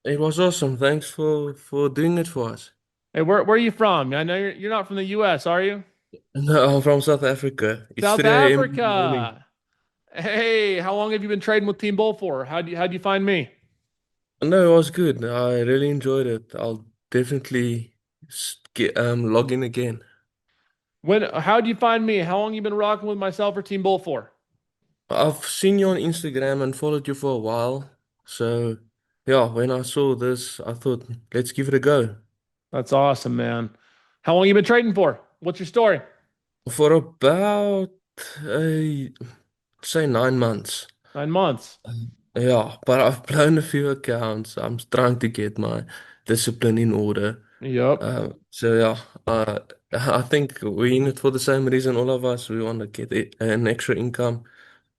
It was awesome. Thanks for doing it for us. Hey, where are you from? I know you're not from the US, are you? No, I'm from South Africa. It's South 3 a.m. in the morning. Africa. Hey, how long have you been trading with Team Bull for? How'd you find me? No, it was good. I really enjoyed it. I'll definitely log in again. How'd you find me? How long you been rocking with myself or Team Bull for? I've seen you on Instagram and followed you for a while. So, yeah, when I saw this, I thought, let's give it a go. That's awesome, man. How long you been trading for? What's your story? For about, say 9 months. 9 months. Yeah, but I've blown a few accounts. I'm trying to get my discipline in order. Yep. So yeah, I think we're in it for the same reason. All of us, we want to get an extra income.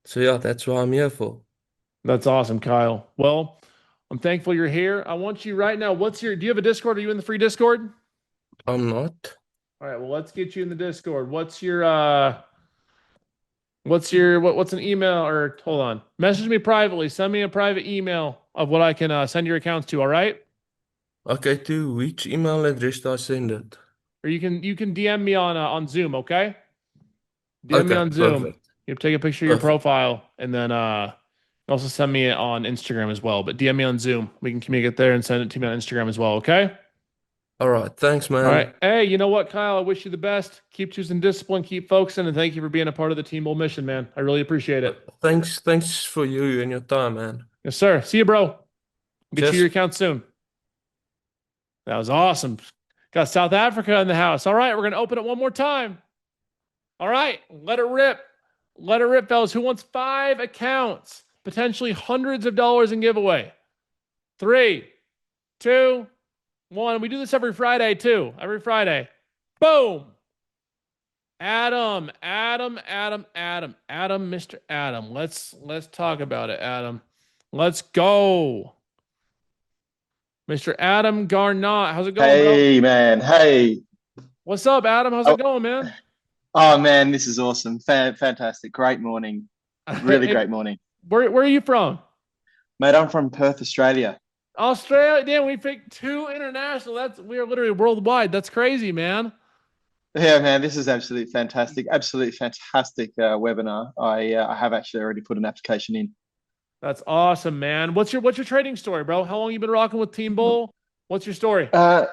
So yeah, that's what I'm here for. That's awesome, Kyle. Well, I'm thankful you're here. I want you right now. Do you have a Discord? Are you in the free Discord? I'm not. All right, well, let's get you in the Discord. What's an email or hold on. Message me privately. Send me a private email of what I can send your accounts to, all right? Okay, to which email address do I send it? Or you can DM me on Zoom, okay? DM me Okay, on Zoom. perfect. You have to take a picture of your Perfect. profile and then also send me it on Instagram as well. But DM me on Zoom. We can communicate there and send it to me on Instagram as well, okay? All right. Thanks, All right. man. Hey, you know what, Kyle? I wish you the best. Keep choosing discipline, keep focusing, and thank you for being a part of the Team Bull mission, man. I really appreciate it. Thanks for you and your time, man. Yes, sir. See you, bro. Get you your Cheers. account soon. That was awesome. Got South Africa in the house. All right, we're gonna open it one more time. All right, let it rip. Let it rip, fellas. Who wants 5 accounts? Potentially hundreds of dollars in giveaway. 3, 2, 1. We do this every Friday, too. Every Friday. Boom. Adam, Mr. Adam. Let's talk about it, Adam. Let's go. Mr. Adam Garnott. How's it going, bro? Hey man, hey. What's up, Adam? How's it Oh, going, man? oh man, this is awesome. Fantastic. Great morning. Really Hey, great morning. where are you from? Mate, I'm from Perth, Australia. Australia. Damn, we picked 2 international. We are literally worldwide. That's crazy, man. Yeah, man, this is absolutely fantastic. Absolutely fantastic webinar. I have actually already put an application in. That's awesome, man. What's your trading story, bro? How long you been rocking with Team Bull? What's your story? Uh,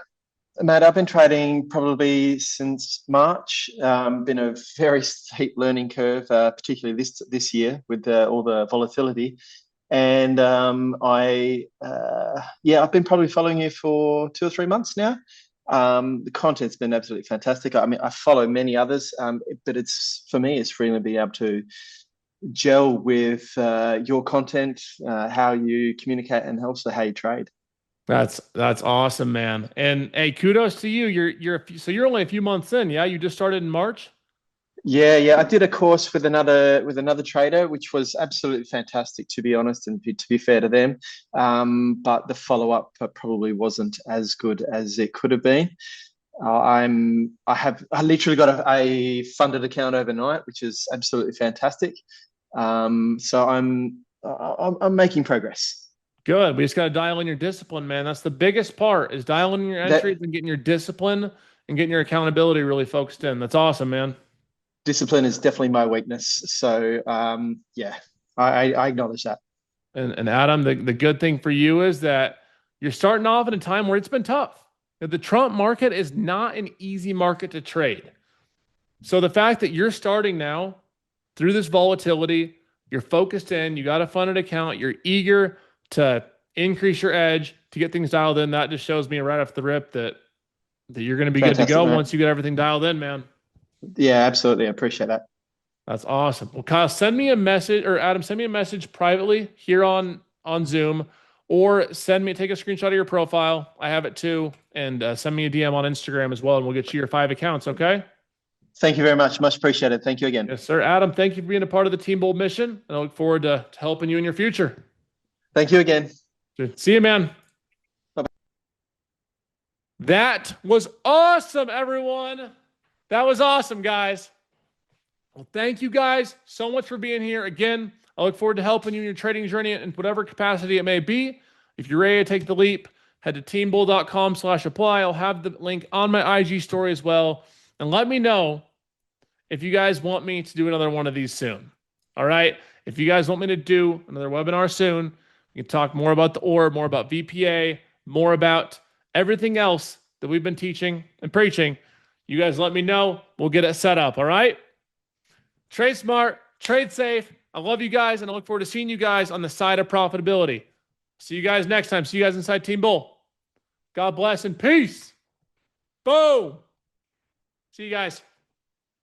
Mate, I've been trading probably since March. Been a very steep learning curve, particularly this year with all the volatility. And I've been probably following you for 2 or 3 months now. The content's been absolutely fantastic. I mean, I follow many others, but it's for me, it's really being able to gel with your content, how you communicate, and also how you trade. That's awesome, man. And hey, kudos to you. So you're only a few months in, yeah? You just started in March? Yeah. I did a course with another trader, which was absolutely fantastic, to be honest, and to be fair to them. But the follow up probably wasn't as good as it could have been. I literally got a funded account overnight, which is absolutely fantastic. So I'm making progress. Good. We just got to dial in your discipline, man. That's the biggest part is dialing in your That entries and getting your discipline and getting your accountability really focused in. That's awesome, man. discipline is definitely my weakness. So yeah, I acknowledge that. And Adam, the good thing for you is that you're starting off in a time where it's been tough. The Trump market is not an easy market to trade. So the fact that you're starting now through this volatility, you're focused in, you got a funded account, you're eager to increase your edge, to get things dialed in, that just shows me right off the rip that you're going to be good to Fantastic, go man. once you get everything dialed in, man. Yeah, absolutely. I appreciate that. That's awesome. Well, Kyle, send me a message, or Adam, send me a message privately here on Zoom, or take a screenshot of your profile. I have it too, and send me a DM on Instagram as well, and we'll get you your 5 accounts. Okay? Thank you very much. Much appreciated. Thank you again. Yes, sir. Adam, thank you for being a part of the Team Bold mission, and I look forward to helping you in your future. Thank you again. See you, man. Bye-bye. That was awesome, everyone. That was awesome, guys. Well, thank you guys so much for being here. Again, I look forward to helping you in your trading journey in whatever capacity it may be. If you're ready to take the leap, head to teambull.com/apply. I'll have the link on my IG story as well. And let me know if you guys want me to do another one of these soon. All right. If you guys want me to do another webinar soon, we can talk more about the ORB, more about VPA, more about everything else that we've been teaching and preaching. You guys let me know. We'll get it set up. All right. Trade smart, trade safe. I love you guys, and I look forward to seeing you guys on the side of profitability. See you guys next time. See you guys inside Team Bull. God bless and peace. Boom. See you guys.